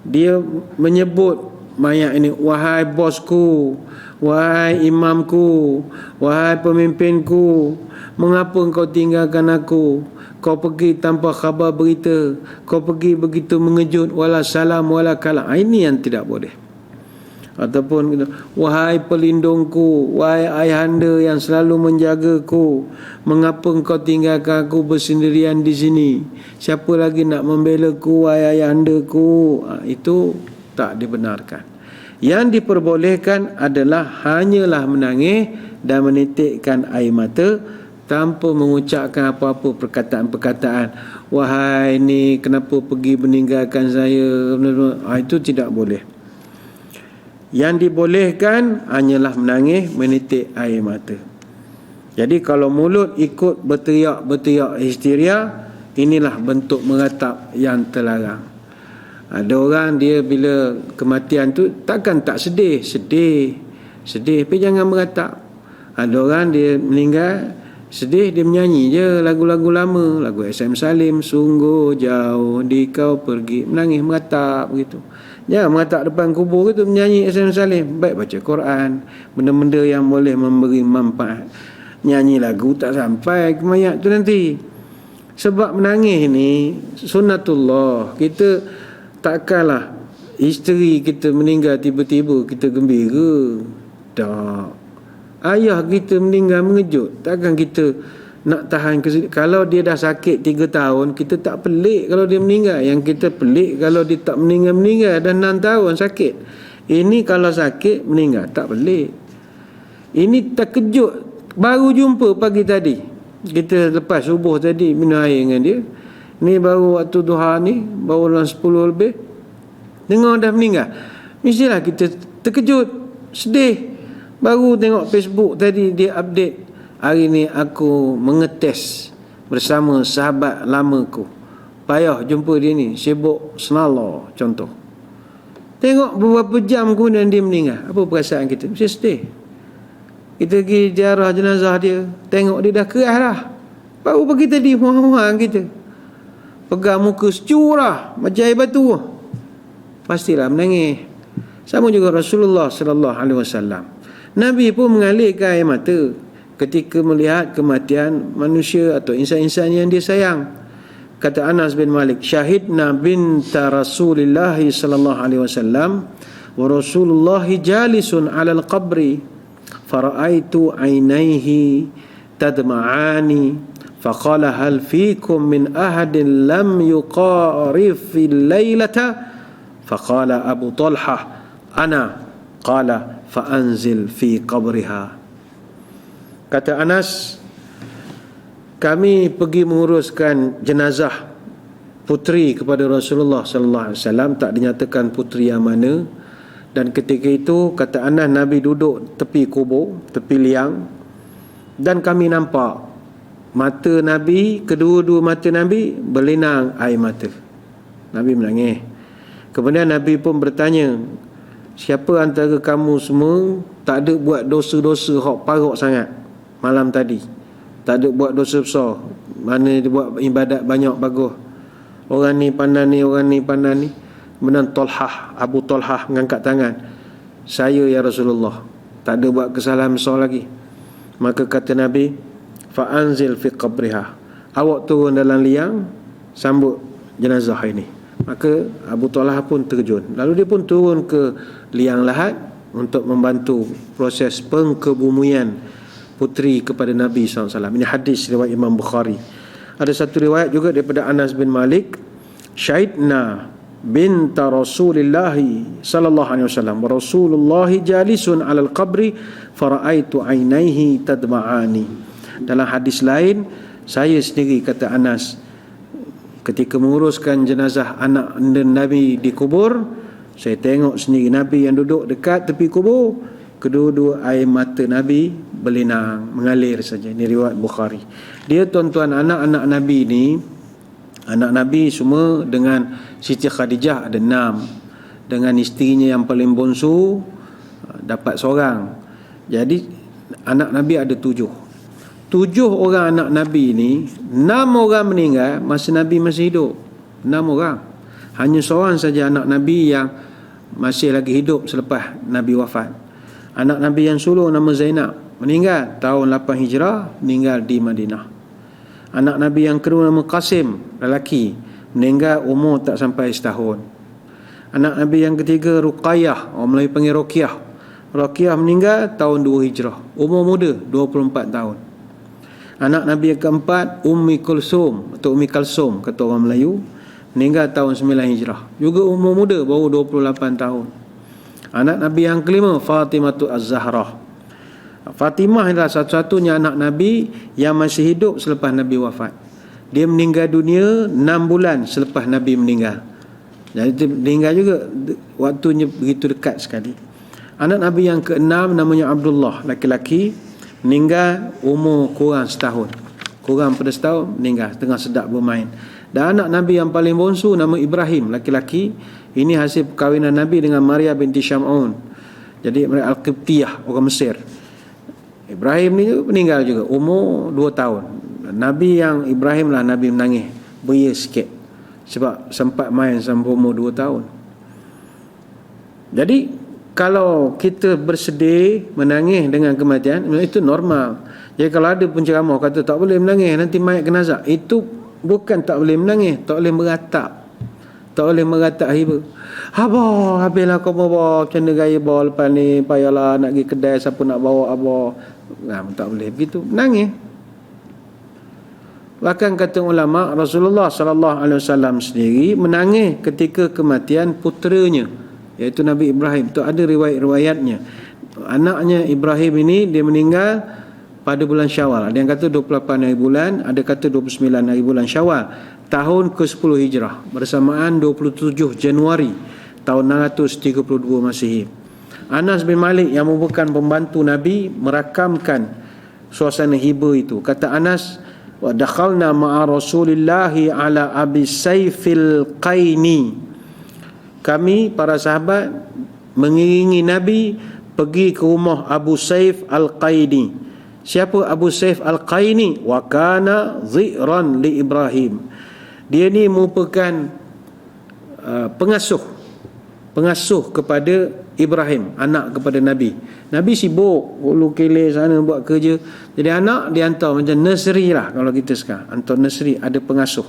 dia menyebut mayat ini, wahai bosku, wahai imamku, wahai pemimpinku, mengapa engkau tinggalkan aku? Kau pergi tanpa khabar berita, kau pergi begitu mengejut, wala salam wala kalam. Ini yang tidak boleh. Ataupun kita, wahai pelindungku, wahai ayahanda yang selalu menjagaku, mengapa engkau tinggalkan aku bersendirian di sini? Siapa lagi nak membela ku, wahai ayahandaku? Itu tak dibenarkan. Yang diperbolehkan adalah hanyalah menangis dan menitikkan air mata tanpa mengucapkan apa-apa perkataan-perkataan. Wahai ni, kenapa pergi meninggalkan saya? Itu tidak boleh. Yang dibolehkan hanyalah menangis, menitik air mata. Jadi kalau mulut ikut berteriak histeria, inilah bentuk meratap yang terlarang. Ada orang dia bila kematian tu takkan tak sedih, tapi jangan meratap. Ada orang dia meninggal sedih, dia menyanyi je lagu-lagu lama, lagu SM Salim, sungguh jauh di kau pergi, menangis meratap begitu. Jangan meratap depan kubur itu menyanyi SM Salim. Baik baca Quran, benda-benda yang boleh memberi manfaat. Nyanyi lagu tak sampai ke mayat tu nanti. Sebab menangis ni sunnatullah. Kita takkanlah isteri kita meninggal tiba-tiba kita gembira. Tak. Ayah kita meninggal mengejut. Takkan kita nak tahan kesedihan. Kalau dia dah sakit 3 tahun, kita tak pelik kalau dia meninggal. Yang kita pelik kalau dia tak meninggal dah 6 tahun sakit. Ini kalau sakit meninggal tak pelik. Ini terkejut, baru jumpa pagi tadi. Kita lepas subuh tadi minum air dengan dia. Ni baru waktu duha ni, baru dalam 10 lebih, dengar dah meninggal. Mestilah kita terkejut, sedih. Baru tengok Facebook tadi dia update, hari ni aku mengetes bersama sahabat lamaku. Payah jumpa dia ni, sibuk senala contoh. Tengok beberapa jam kemudian dia meninggal. Apa perasaan kita? Mesti sedih. Kita pergi ziarah jenazah dia, tengok dia dah keras dah. Baru pagi tadi muang-muang kita, pegang muka securah macam air batu. Pastilah menangis. Sama juga Rasulullah sallallahu alaihi wasallam. Nabi pun mengalirkan air mata ketika melihat kematian manusia atau insan-insan yang dia sayang. Kata Anas bin Malik, syahidna binta Rasulillah sallallahu alaihi wasallam wa Rasulullah jalisun 'ala al-qabri fara'aitu 'ainaihi tadma'ani faqala hal fikum min ahadin lam yuqarif fil lailata faqala Abu Talha ana qala fa'anzil fi qabriha. Kata Anas, kami pergi menguruskan jenazah puteri kepada Rasulullah sallallahu alaihi wasallam, tak dinyatakan puteri yang mana. Dan ketika itu kata Anas, Nabi duduk tepi kubur, tepi liang, dan kami nampak mata Nabi, kedua-dua mata Nabi berlinang air mata. Nabi menangis. Kemudian Nabi pun bertanya, siapa antara kamu semua tak ada buat dosa-dosa hak parok sangat malam tadi? Tak ada buat dosa besar. Mana dia buat ibadat banyak bagus. Orang ni pandai ni, orang ni pandai ni. Kemudian Talhah, Abu Talhah mengangkat tangan. Saya ya Rasulullah, tak ada buat kesalahan besar lagi. Maka kata Nabi, fa'anzil fi qabriha. Awak turun dalam liang, sambut jenazah ini. Maka Abu Talhah pun terjun. Lalu dia pun turun ke liang lahat untuk membantu proses pengkebumian puteri kepada Nabi SAW. Ini hadis riwayat Imam Bukhari. Ada satu riwayat juga daripada Anas bin Malik, syahidna binta Rasulillah sallallahu alaihi wasallam wa Rasulullah jalisun 'alal qabri fara'aitu 'ainaihi tadma'ani. Dalam hadis lain, saya sendiri, kata Anas, ketika menguruskan jenazah anak Nabi di kubur, saya tengok sendiri Nabi yang duduk dekat tepi kubur, kedua-dua air mata Nabi berlinang, mengalir saja. Ini riwayat Bukhari. Dia tuan-tuan, anak-anak Nabi ni, anak Nabi semua dengan Siti Khadijah ada 6. Dengan isterinya yang paling bongsu dapat seorang. Jadi anak Nabi ada 7. 7 orang anak Nabi ni, 6 orang meninggal masa Nabi masih hidup. 6 orang. Hanya seorang saja anak Nabi yang masih lagi hidup selepas Nabi wafat. Anak Nabi yang sulung nama Zainab, meninggal tahun 8 Hijrah, meninggal di Madinah. Anak Nabi yang kedua nama Qasim, lelaki, meninggal umur tak sampai setahun. Anak Nabi yang ketiga Ruqayyah, orang Melayu panggil Ruqyah. Ruqyah meninggal tahun 2 Hijrah, umur muda 24 tahun. Anak Nabi yang keempat Ummi Kulsum atau Ummi Kalsum kata orang Melayu, meninggal tahun 9 Hijrah, juga umur muda, baru 28 tahun. Anak Nabi yang kelima Fatimah Az-Zahrah. Fatimah adalah satu-satunya anak Nabi yang masih hidup selepas Nabi wafat. Dia meninggal dunia 6 bulan selepas Nabi meninggal. Jadi dia meninggal juga waktunya begitu dekat sekali. Anak Nabi yang keenam namanya Abdullah, laki-laki, meninggal umur kurang setahun. Kurang pada setahun meninggal, tengah sedap bermain. Dan anak Nabi yang paling bongsu nama Ibrahim, laki-laki. Ini hasil perkahwinan Nabi dengan Maria binti Syam'un. Jadi Al-Qibtiyah, orang Mesir. Ibrahim ni meninggal juga umur 2 tahun. Nabi yang Ibrahim lah Nabi menangis beria sikit sebab sempat main sampai umur 2 tahun. Jadi kalau kita bersedih menangis dengan kematian, itu normal. Jadi kalau ada penceramah kata tak boleh menangis nanti mayat kena azab, itu bukan tak boleh menangis, tak boleh meratap. Tak boleh meratap hiba. Abah, habislah kau bawa macam mana gaya bawa lepas ni, payahlah nak pergi kedai, siapa nak bawa abah. Tak boleh begitu, menangis. Bahkan kata ulama, Rasulullah SAW sendiri menangis ketika kematian puteranya, iaitu Nabi Ibrahim. Itu ada riwayat-riwayatnya. Anaknya Ibrahim ini dia meninggal pada bulan Syawal. Ada yang kata 28 hari bulan, ada kata 29 hari bulan Syawal, tahun ke-10 Hijrah, bersamaan 27 Januari tahun 632 Masihi. Anas bin Malik yang merupakan pembantu Nabi merakamkan suasana hiba itu. Kata Anas, wa dakhalna ma'a Rasulillahi ala Abi Saifil Qaini. Kami para sahabat mengiringi Nabi pergi ke rumah Abu Saif Al-Qaini. Siapa Abu Saif Al-Qaini? Wa kana dhi'ran li Ibrahim. Dia ni merupakan pengasuh kepada Ibrahim, anak kepada Nabi. Nabi sibuk ulu kele sana buat kerja. Jadi anak dihantar macam nursery lah kalau kita sekarang. Hantar nursery, ada pengasuh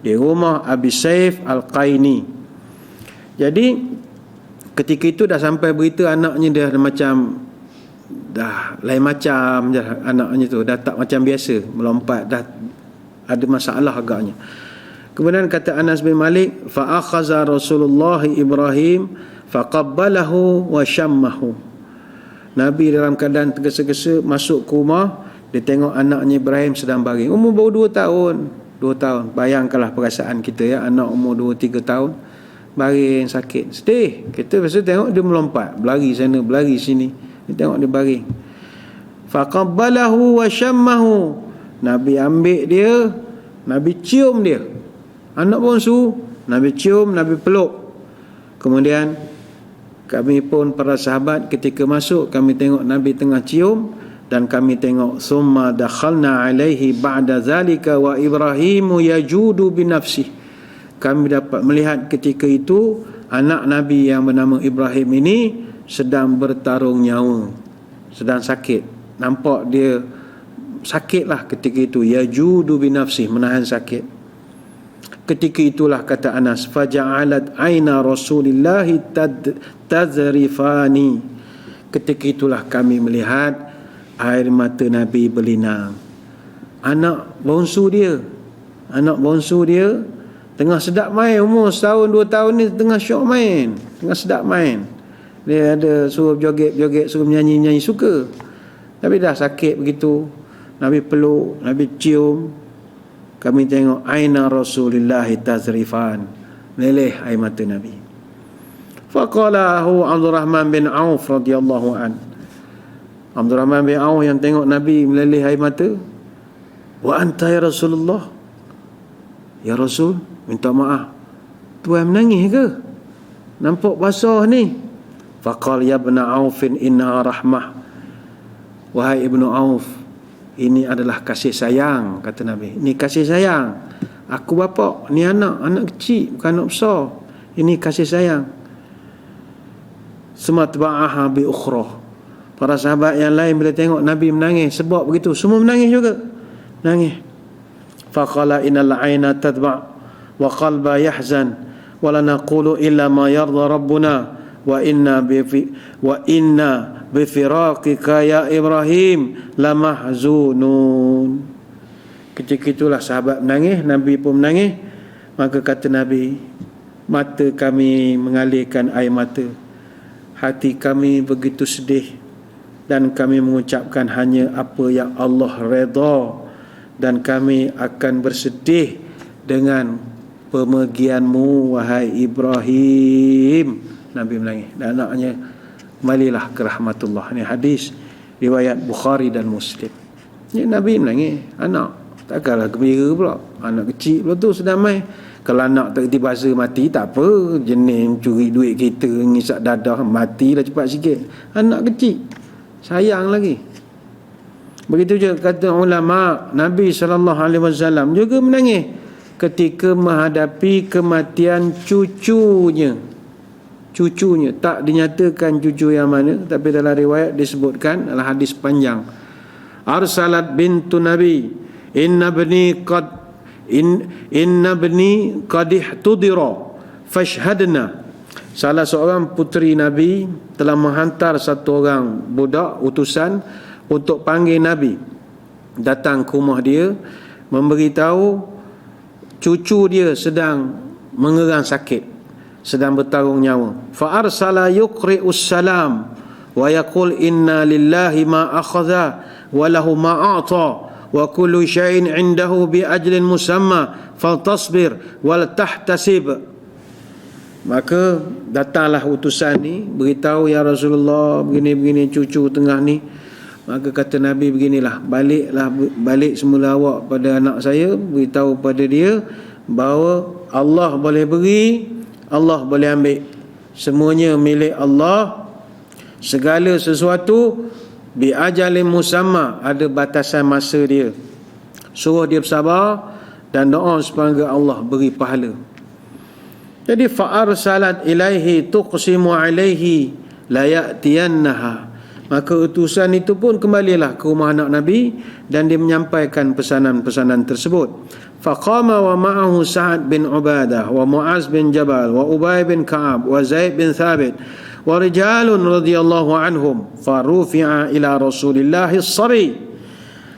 di rumah Abi Saif Al-Qaini. Jadi ketika itu dah sampai berita anaknya dah macam dah lain macam je, anaknya tu dah tak macam biasa, melompat, dah ada masalah agaknya. Kemudian kata Anas bin Malik, fa akhaza Rasulullah Ibrahim faqabbalahu wa syammahu. Nabi dalam keadaan tergesa-gesa masuk ke rumah, dia tengok anaknya Ibrahim sedang baring, umur baru 2 tahun. 2 tahun, bayangkanlah perasaan kita ya, anak umur 2-3 tahun baring sakit, sedih. Kita biasa tengok dia melompat, berlari sana berlari sini, dia tengok dia baring. Faqabbalahu wa syammahu. Nabi ambil dia, Nabi cium dia, anak bongsu, Nabi cium, Nabi peluk. Kemudian kami pun para sahabat ketika masuk, kami tengok Nabi tengah cium, dan kami tengok summa dakhalna alaihi ba'da zalika wa Ibrahimu yajudu binafsih. Kami dapat melihat ketika itu anak Nabi yang bernama Ibrahim ini sedang bertarung nyawa, sedang sakit. Nampak dia sakitlah ketika itu, yajudu binafsih, menahan sakit. Ketika itulah kata Anas, faja'alat aina Rasulillahi tazrifani. Ketika itulah kami melihat air mata Nabi berlinang. Anak bongsu dia tengah sedap main, umur 1-2 tahun ni tengah syok main, tengah sedap main. Dia ada suruh joget-joget, suruh menyanyi-menyanyi, suka. Tapi dah sakit begitu, Nabi peluk, Nabi cium. Kami tengok aina Rasulullah tazrifan, meleleh air mata Nabi. Faqalahu Abdurrahman bin Auf radhiyallahu an. Abdurrahman bin Auf yang tengok Nabi meleleh air mata, wa anta ya Rasulullah, ya Rasul, minta maaf, tuan menangis ke? Nampak basah ni. Faqal ya ibn Auf inna rahmah. Wahai Ibnu Auf, ini adalah kasih sayang, kata Nabi. Ini kasih sayang. Aku bapa, ni anak kecil, bukan anak besar. Ini kasih sayang. Sumatba'aha bi ukhra. Para sahabat yang lain bila tengok Nabi menangis sebab begitu, semua menangis juga. Nangis. Faqala innal aina tadba' wa qalba yahzan wa la naqulu illa ma yarda rabbuna wa inna bi firaqika ya Ibrahim lamahzunun. Ketika itulah sahabat menangis, Nabi pun menangis. Maka kata Nabi, mata kami mengalirkan air mata, hati kami begitu sedih, dan kami mengucapkan hanya apa yang Allah redha, dan kami akan bersedih dengan pemergianmu wahai Ibrahim. Nabi menangis dan anaknya kembalilah ke rahmatullah. Ini hadis riwayat Bukhari dan Muslim. Ini Nabi menangis, anak takkanlah gembira pula. Anak kecil pula tu sedang main. Kalau anak tak tiba-tiba mati tak apa, jenis curi duit kita, ngisap dadah, matilah cepat sikit. Anak kecil sayang lagi. Begitu juga kata ulama, Nabi SAW juga menangis ketika menghadapi kematian cucunya. Tak dinyatakan cucu yang mana, tapi dalam riwayat disebutkan, dalam hadis panjang, arsalat bintu Nabi, inna bni qad ihtudira fashhadna. Salah seorang puteri Nabi telah menghantar satu orang budak utusan untuk panggil Nabi, datang ke rumah dia, memberitahu cucu dia sedang mengerang sakit, sedang bertarung nyawa. Fa arsala yuqri'us salam wa yaqul inna lillahi ma akhadha wa lahu ma a'ta wa kullu syai'in 'indahu bi ajlin musamma faltasbir wal tahtasib. Maka datanglah utusan ni beritahu, ya Rasulullah, begini-begini cucu tengah ni. Maka kata Nabi, beginilah, balik semula awak pada anak saya, beritahu pada dia bahawa Allah boleh beri, Allah boleh ambil, semuanya milik Allah, segala sesuatu bi ajalin musamma, ada batasan masa dia. Suruh dia bersabar dan doa supaya Allah beri pahala. Jadi fa arsalat ilaihi tuqsimu alaihi la ya'tiyannaha. Maka utusan itu pun kembalilah ke rumah anak Nabi dan dia menyampaikan pesanan-pesanan tersebut. Faqama wa ma'ahu Sa'ad bin Ubadah wa Mu'az bin Jabal wa Ubay bin Ka'ab wa Zaid bin Thabit wa rijalun radhiyallahu anhum farufi'a ila Rasulillah as-sabi.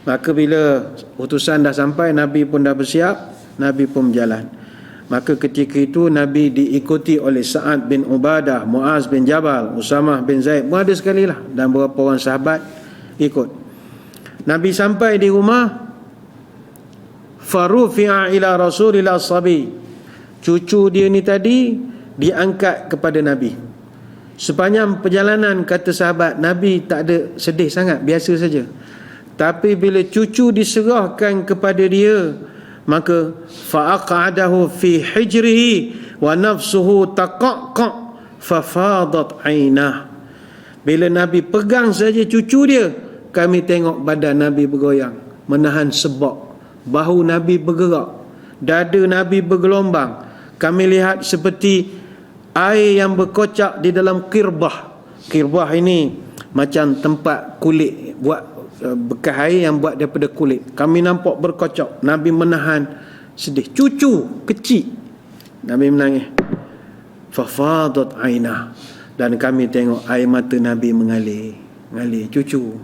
Maka bila utusan dah sampai, Nabi pun dah bersiap, Nabi pun berjalan. Maka ketika itu Nabi diikuti oleh Sa'ad bin Ubadah, Mu'az bin Jabal, Usamah bin Zaid, ada sekali lah, dan beberapa orang sahabat ikut. Nabi sampai di rumah, farufi'a ila Rasulillah as-sabi. Cucu dia ni tadi diangkat kepada Nabi. Sepanjang perjalanan, kata sahabat, Nabi tak ada sedih sangat, biasa saja. Tapi bila cucu diserahkan kepada dia, maka fa'aqadahu fi hijrihi wa nafsuhu taqaqqa fafadat ainah. Bila Nabi pegang saja cucu dia, kami tengok badan Nabi bergoyang, menahan sebab, bahu Nabi bergerak, dada Nabi bergelombang. Kami lihat seperti air yang berkocak di dalam kirbah. Kirbah ini macam tempat kulit, buat bekas air yang buat daripada kulit. Kami nampak berkocok. Nabi menahan sedih. Cucu kecil, Nabi menangis. Fafadat ainah, dan kami tengok air mata Nabi mengalir cucu.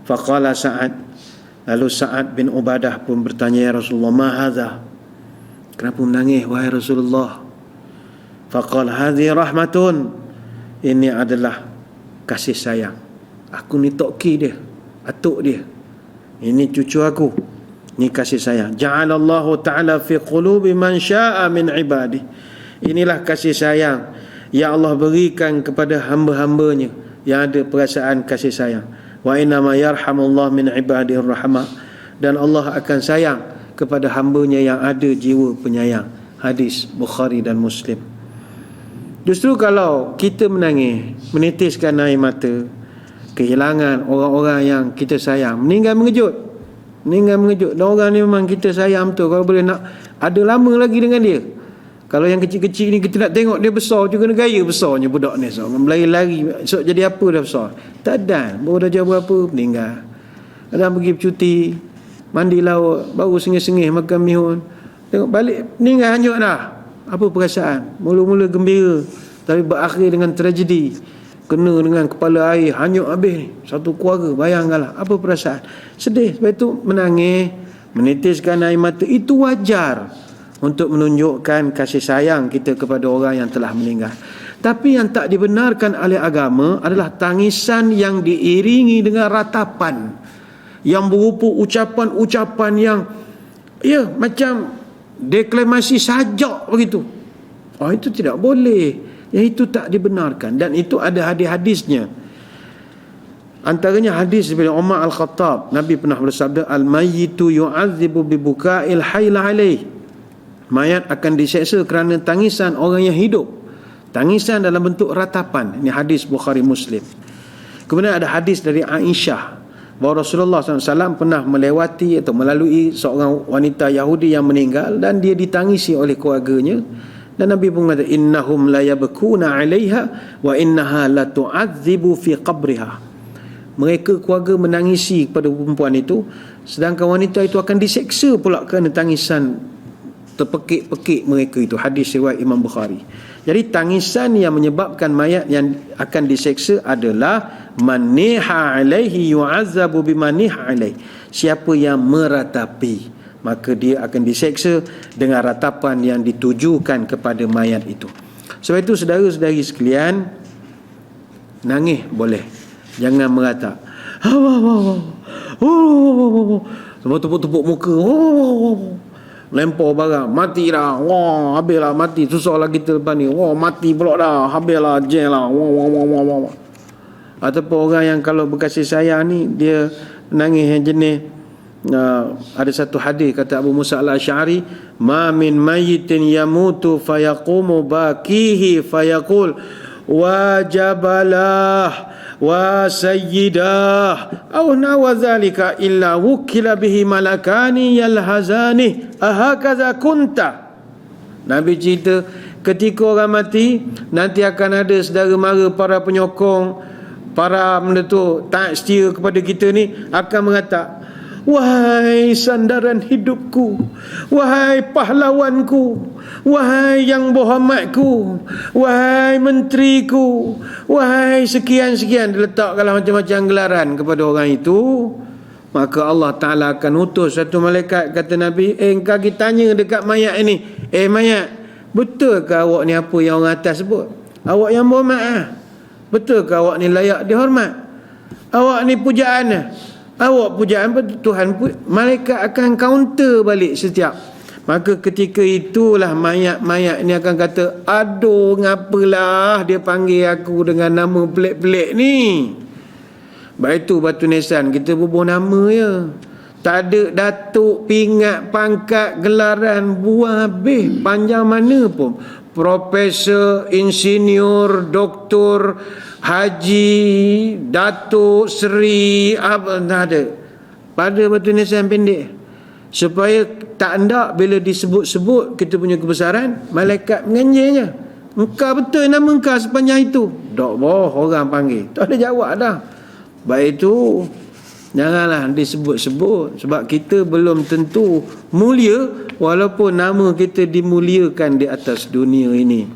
Faqala Sa'ad, lalu Sa'ad bin Ubadah pun bertanya, ya Rasulullah, ma hadha, kenapa menangis wahai Rasulullah? Faqala hadhi rahmatun, ini adalah kasih sayang. Aku ni toki dia, atuk dia, ini cucu aku, ini kasih sayang. Ja'alallahu ta'ala fi qulubi man sya'a min ibadih. Inilah kasih sayang yang Allah berikan kepada hamba-hambanya yang ada perasaan kasih sayang. Wa inna ma yarhamullah min ibadihir rahmah, dan Allah akan sayang kepada hambanya yang ada jiwa penyayang. Hadis Bukhari dan Muslim. Justru kalau kita menangis, menitiskan air mata, kehilangan orang-orang yang kita sayang, meninggal mengejut. Dan orang ni memang kita sayang betul. Kalau boleh nak ada lama lagi dengan dia. Kalau yang kecil-kecil ni kita nak tengok dia besar juga, negara besarnya budak ni, so berlari-lari, esok jadi apa dah besar. Tak ada, baru dah jauh berapa meninggal. Ada pergi bercuti, mandi laut, baru sengih-sengih makan mihun, tengok balik meninggal hanyut dah. Apa perasaan? Mula-mula gembira, tapi berakhir dengan tragedi. Kena dengan kepala air, hanyut habis satu keluarga. Bayangkanlah apa perasaan. Sedih. Sebab itu menangis, menitiskan air mata. Itu wajar untuk menunjukkan kasih sayang kita kepada orang yang telah meninggal. Tapi yang tak dibenarkan oleh agama adalah tangisan yang diiringi dengan ratapan, yang berupa ucapan-ucapan yang macam deklamasi sajak begitu. Itu tidak boleh. Yang itu tak dibenarkan, dan itu ada hadis-hadisnya. Antaranya hadis daripada Umar Al-Khattab. Nabi pernah bersabda, al-mayyitu yu'adzibu bibuka'il hayl alaih. Mayat akan diseksa kerana tangisan orang yang hidup. Tangisan dalam bentuk ratapan. Ini hadis Bukhari Muslim. Kemudian ada hadis dari Aisyah bahawa Rasulullah SAW pernah melewati atau melalui seorang wanita Yahudi yang meninggal dan dia ditangisi oleh keluarganya. Dan Nabi pun kata, innahum la yabkuna 'alaiha wa innaha la tu'adzibu fi qabriha. Mereka keluarga menangisi kepada perempuan itu, sedangkan wanita itu akan diseksa pula kerana tangisan terpekik-pekik mereka itu. Hadis riwayat Imam Bukhari. Jadi tangisan yang menyebabkan mayat yang akan diseksa adalah maniha 'alaihi yu'azzabu bimaniha 'alaihi. Siapa yang meratapi, maka dia akan diseksa dengan ratapan yang ditujukan kepada mayat itu. Sebab itu saudara-saudari sekalian, nangis boleh, jangan meratap. Semua tepuk-tepuk muka, lempar barang, mati dah, habislah mati, susahlah kita lepas ni, mati pula dah, habislah jeng lah, Ataupun orang yang kalau berkasih sayang ni, dia nangis yang jenis, ada satu hadis kata Abu Musa al-Asy'ari, ma min mayyitin yamutu fayaqumu bakihi fayaqul wajabalah wa sayyidah aw nawa zalika illa wukila bihi malakani yalhazani ahakaza kunta. Nabi cerita ketika orang mati nanti akan ada saudara mara para penyokong, para benda tu tak setia kepada kita ni akan mengatakan, wahai sandaran hidupku, wahai pahlawanku, wahai yang berhormatku, wahai menteriku, wahai sekian-sekian. Diletakkanlah macam-macam gelaran kepada orang itu. Maka Allah Ta'ala akan utus satu malaikat, kata Nabi, engkau kita tanya dekat mayat ini, mayat, betul ke awak ni apa yang orang atas sebut? Awak yang berhormat betul ke awak ni layak dihormat? Awak ni pujaan awak pujaan Tuhan, malaikat akan counter balik setiap. Maka ketika itulah mayat-mayat ni akan kata, aduh ngapalah dia panggil aku dengan nama pelik-pelik ni. Baik tu batu nisan kita bubuh nama je, tak ada datuk, pingat, pangkat, gelaran, buang habis, panjang mana pun, profesor, insinyur, doktor, haji, datuk, seri, apa tak ada. Pada batu nisan pendek, supaya tak hendak bila disebut-sebut kita punya kebesaran, malaikat menganjingnya, engkau betul nama engkau sepanjang itu? Tak boh orang panggil, tak ada jawab dah. Baik itu janganlah disebut-sebut, sebab kita belum tentu mulia walaupun nama kita dimuliakan di atas dunia ini.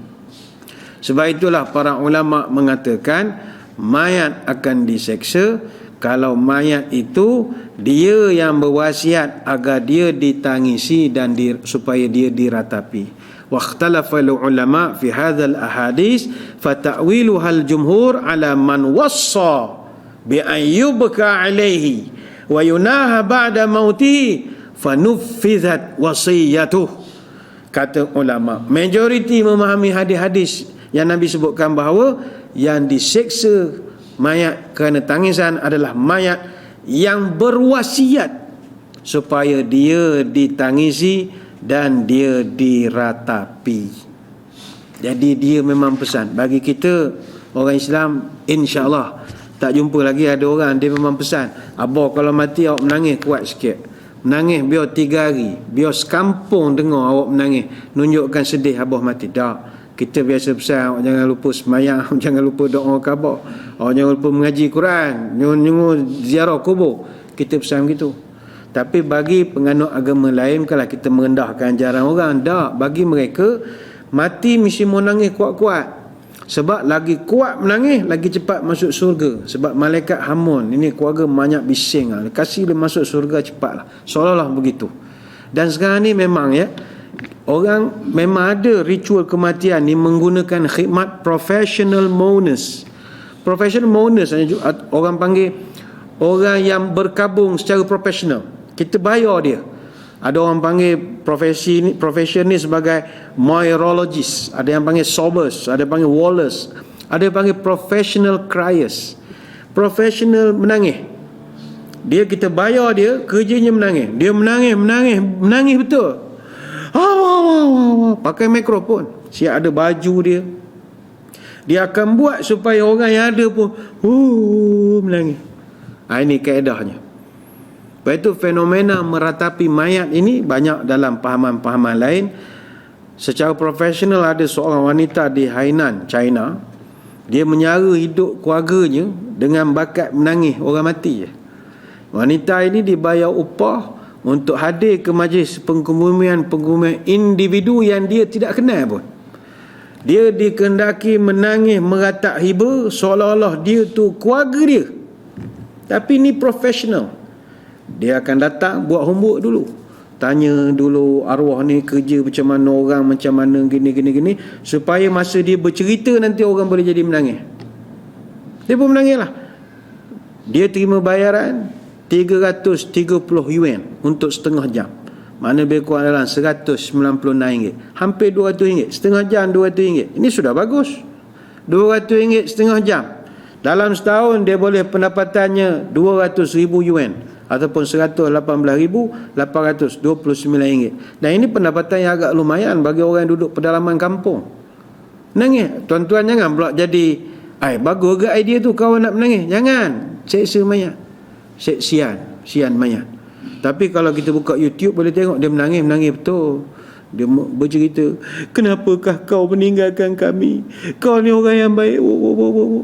Sebab itulah para ulama mengatakan mayat akan diseksa kalau mayat itu dia yang berwasiat agar dia ditangisi dan supaya dia diratapi. Wakhtalafa ulama fi hadzal ahadits fata'wiluha al-jumhur ala man wassa bi ayyubka alaihi wa yunaha ba'da mautihi fanuffizat wasiyatuh. Kata ulama, majoriti memahami hadis-hadis yang Nabi sebutkan bahawa yang diseksa mayat kerana tangisan adalah mayat yang berwasiat supaya dia ditangisi dan dia diratapi. Jadi dia memang pesan bagi kita orang Islam, insya-Allah tak jumpa lagi ada orang dia memang pesan, abah kalau mati awak menangis kuat sikit, menangis biar 3 hari, biar sekampung dengar awak menangis, nunjukkan sedih abah mati. Tak, kita biasa pesan awak jangan lupa semayang, jangan lupa doa khabar, awak jangan lupa mengaji Quran, nyungur ziarah kubur, kita pesan begitu. Tapi bagi penganut agama lain, kalau kita merendahkan ajaran orang, tak, bagi mereka Mati mesti menangis kuat-kuat. Sebab lagi kuat menangis, lagi cepat masuk surga. Sebab malaikat hamun, ini keluarga banyak bising lah, kasih dia masuk surga cepatlah. Seolah-olah begitu. Dan sekarang ni memang orang memang ada ritual kematian ni menggunakan khidmat professional mourners. Professional mourners orang panggil orang yang berkabung secara profesional. Kita bayar dia. Ada orang panggil profesi ni sebagai moirologist, ada yang panggil sobers, ada yang panggil wallers, ada yang panggil professional criers. Professional menangis. Kita bayar dia, kerjanya menangis. Dia menangis betul. Pakai mikrofon. Siap ada baju dia. Dia akan buat supaya orang yang ada pun menangis. Ini kaedahnya. Lepas itu fenomena meratapi mayat ini banyak dalam pahaman-pahaman lain. Secara profesional ada seorang wanita di Hainan, China. Dia menyara hidup keluarganya dengan bakat menangis orang mati. Wanita ini dibayar upah untuk hadir ke majlis pengkebumian individu yang dia tidak kenal pun. Dia dikehendaki menangis meratak hiba seolah-olah dia tu keluarga dia. Tapi ni profesional. Dia akan datang buat homework dulu. Tanya dulu arwah ni kerja macam mana, orang macam mana, gini. Supaya masa dia bercerita nanti orang boleh jadi menangis. Dia pun menangis lah. Dia terima bayaran 330 yuan untuk setengah jam. Mana lebih kurang dalam RM196. Hampir RM200. Setengah jam RM200. Ini sudah bagus. RM200 setengah jam. Dalam setahun dia boleh pendapatannya 200,000 yuan. Ataupun RM118,829. Dan ini pendapatan yang agak lumayan bagi orang yang duduk pedalaman kampung. Menangis. Tuan-tuan jangan pula jadi, bagus ke idea tu kawan nak menangis. Jangan. Seksa mayat. Sian mayat. Tapi kalau kita buka YouTube boleh tengok dia menangis betul. Dia bercerita, kenapakah kau meninggalkan kami? Kau ni orang yang baik.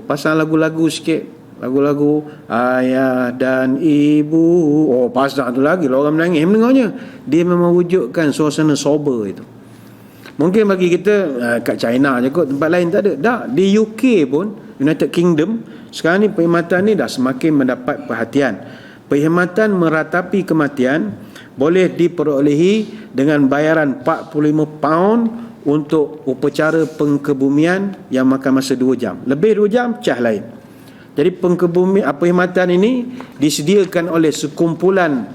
Pasang lagu-lagu sikit. Lagu-lagu ayah dan ibu. Pasang tu lagi lah orang menangis mendengarnya. Dia memang wujudkan suasana sober itu. Mungkin bagi kita kat China je kot, tempat lain tak ada. Tak, di UK pun, United Kingdom, sekarang ni perkhidmatan ni dah semakin mendapat perhatian. Perkhidmatan meratapi kematian boleh diperolehi dengan bayaran £45 untuk upacara pengkebumian yang makan masa 2 jam. Lebih 2 jam, cah lain. Jadi perkhidmatan ini disediakan oleh sekumpulan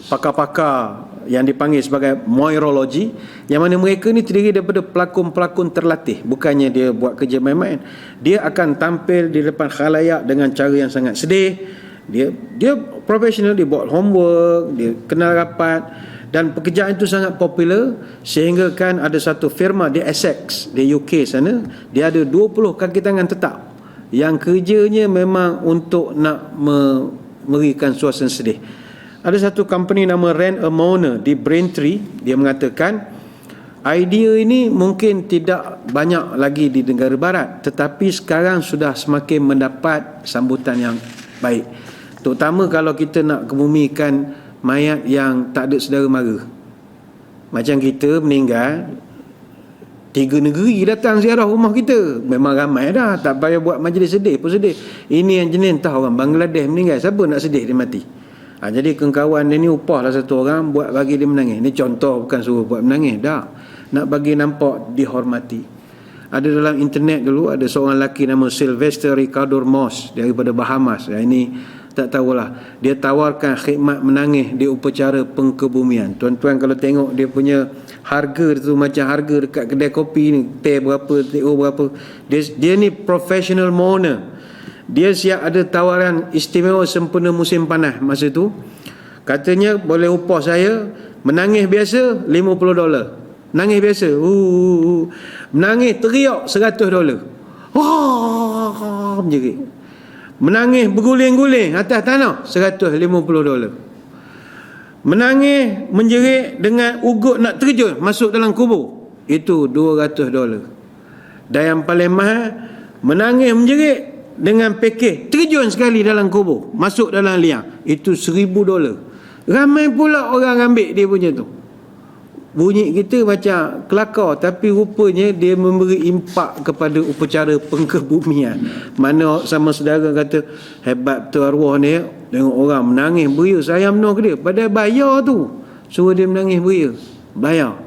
pakar-pakar yang dipanggil sebagai moirologi, yang mana mereka ni terdiri daripada pelakon-pelakon terlatih. Bukannya dia buat kerja main-main. Dia akan tampil di depan khalayak dengan cara yang sangat sedih. Dia profesional, dia buat homework, dia kenal rapat, dan pekerjaan itu sangat popular sehingga kan ada satu firma di Essex di UK sana, dia ada 20 kaki tangan tetap yang kerjanya memang untuk nak memberikan suasana sedih. Ada satu company nama Rent a Mourner di Braintree. Dia mengatakan idea ini mungkin tidak banyak lagi di negara barat, tetapi sekarang sudah semakin mendapat sambutan yang baik, terutama kalau kita nak kebumikan mayat yang tak ada saudara mara. Macam kita meninggal, 3 negeri datang ziarah rumah kita. Memang ramai dah, tak payah buat majlis sedih pun sedih. Ini yang jenis entah orang Bangladesh meninggal, siapa nak sedih dia mati. Jadi kawan dia ni upahlah satu orang buat bagi dia menangis. Ini contoh, bukan suruh buat menangis, dah. Nak bagi nampak dihormati. Ada dalam internet dulu ada seorang lelaki nama Sylvester Ricardo Moss daripada Bahamas. Ini tak tahulah, dia tawarkan khidmat menangis di upacara pengkebumian. Tuan-tuan kalau tengok dia punya harga tu macam harga dekat kedai kopi ni, teh berapa, teh berapa. Dia ni professional mourner. Dia siap ada tawaran istimewa sempena musim panas masa tu. Katanya boleh upah saya menangis biasa $50. Menangis biasa, menangis teriak $100. Wah, menjerit. Menangis berguling-guling atas tanah $150. Menangis menjerit dengan ugut nak terjun masuk dalam kubur, itu $200. Dan yang paling mahal, menangis menjerit dengan pakej terjun sekali dalam kubur, masuk dalam liang, itu $1,000. Ramai pula orang ambil dia punya tu. Bunyi kita macam kelakar, tapi rupanya dia memberi impak kepada upacara pengkebumian. Mana sama saudara kata, hebat betul arwah ni, tengok orang menangis beria, sayang benar ke dia? Padahal bayar tu, suruh dia menangis beria, bayar.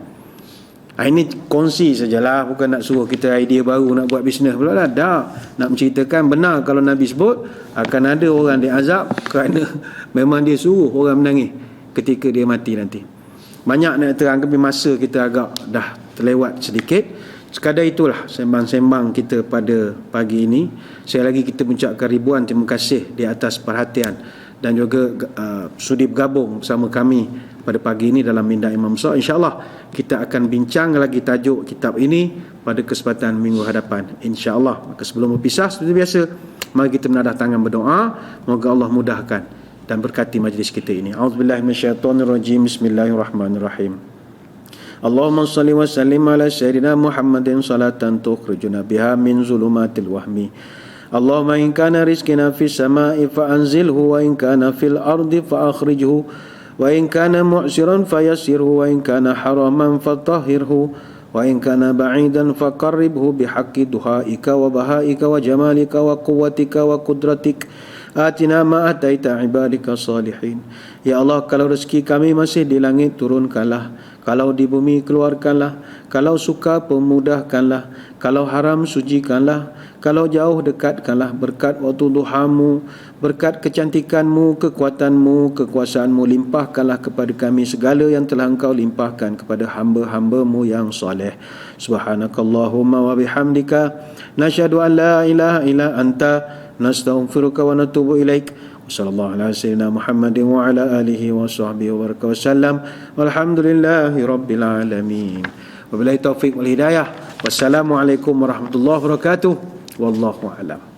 Ini kongsi sajalah, bukan nak suruh kita idea baru nak buat bisnes pula lah. Tak, nak menceritakan benar kalau Nabi sebut akan ada orang diazab kerana memang dia suruh orang menangis ketika dia mati nanti. Banyak nak terang, tapi masa kita agak dah terlewat sedikit. Sekadar itulah sembang-sembang kita pada pagi ini. Sekali lagi kita mengucapkan ribuan terima kasih di atas perhatian dan juga sudi bergabung bersama kami pada pagi ini dalam Minda Imam Besar. InsyaAllah kita akan bincang lagi tajuk kitab ini pada kesempatan minggu hadapan, InsyaAllah. Maka sebelum berpisah seperti biasa, mari kita menadah tangan berdoa. Moga Allah mudahkan dan berkati majlis kita ini. A'udzubillahi minasyaitonirrajim. Bismillahirrahmanirrahim. Allahumma salli wa sallim ala sayyidina Muhammadin salatan tukhrijuna biha min zulumatil wahmi. Allahumma in kana rizqina fis sama'i fa anzilhu wa in kana fil ardi fa akhrijhu wa in kana mu'siran fayassirhu wa in kana haraman fatahhirhu wa in kana ba'idan faqarribhu bihaqqi duhaika wa bahaika wa jamalika wa quwwatika wa qudratik. Atina ma ataita ibadika salihin. Ya Allah, kalau rezeki kami masih di langit, turunkanlah. Kalau di bumi, keluarkanlah. Kalau suka, pemudahkanlah. Kalau haram, sucikanlah. Kalau jauh, dekatkanlah. Berkat waktu duhamu, berkat kecantikanmu, kekuatanmu, kekuasaanmu, limpahkanlah kepada kami segala yang telah engkau limpahkan kepada hamba-hambamu yang soleh. Subhanakallahumma wa bihamdika, nasyhadu an la ilaha illa anta, nastaghfiruka wa natubu ilaik. Wassallallahu ala sayyidina Muhammadin wa ala alihi wa sahbihi wa baraka wasallam. Walhamdulillahi rabbil alamin. Wabillahi taufiq wal hidayah. Wassalamualaikum warahmatullahi wabarakatuh. Wallahu a'lam.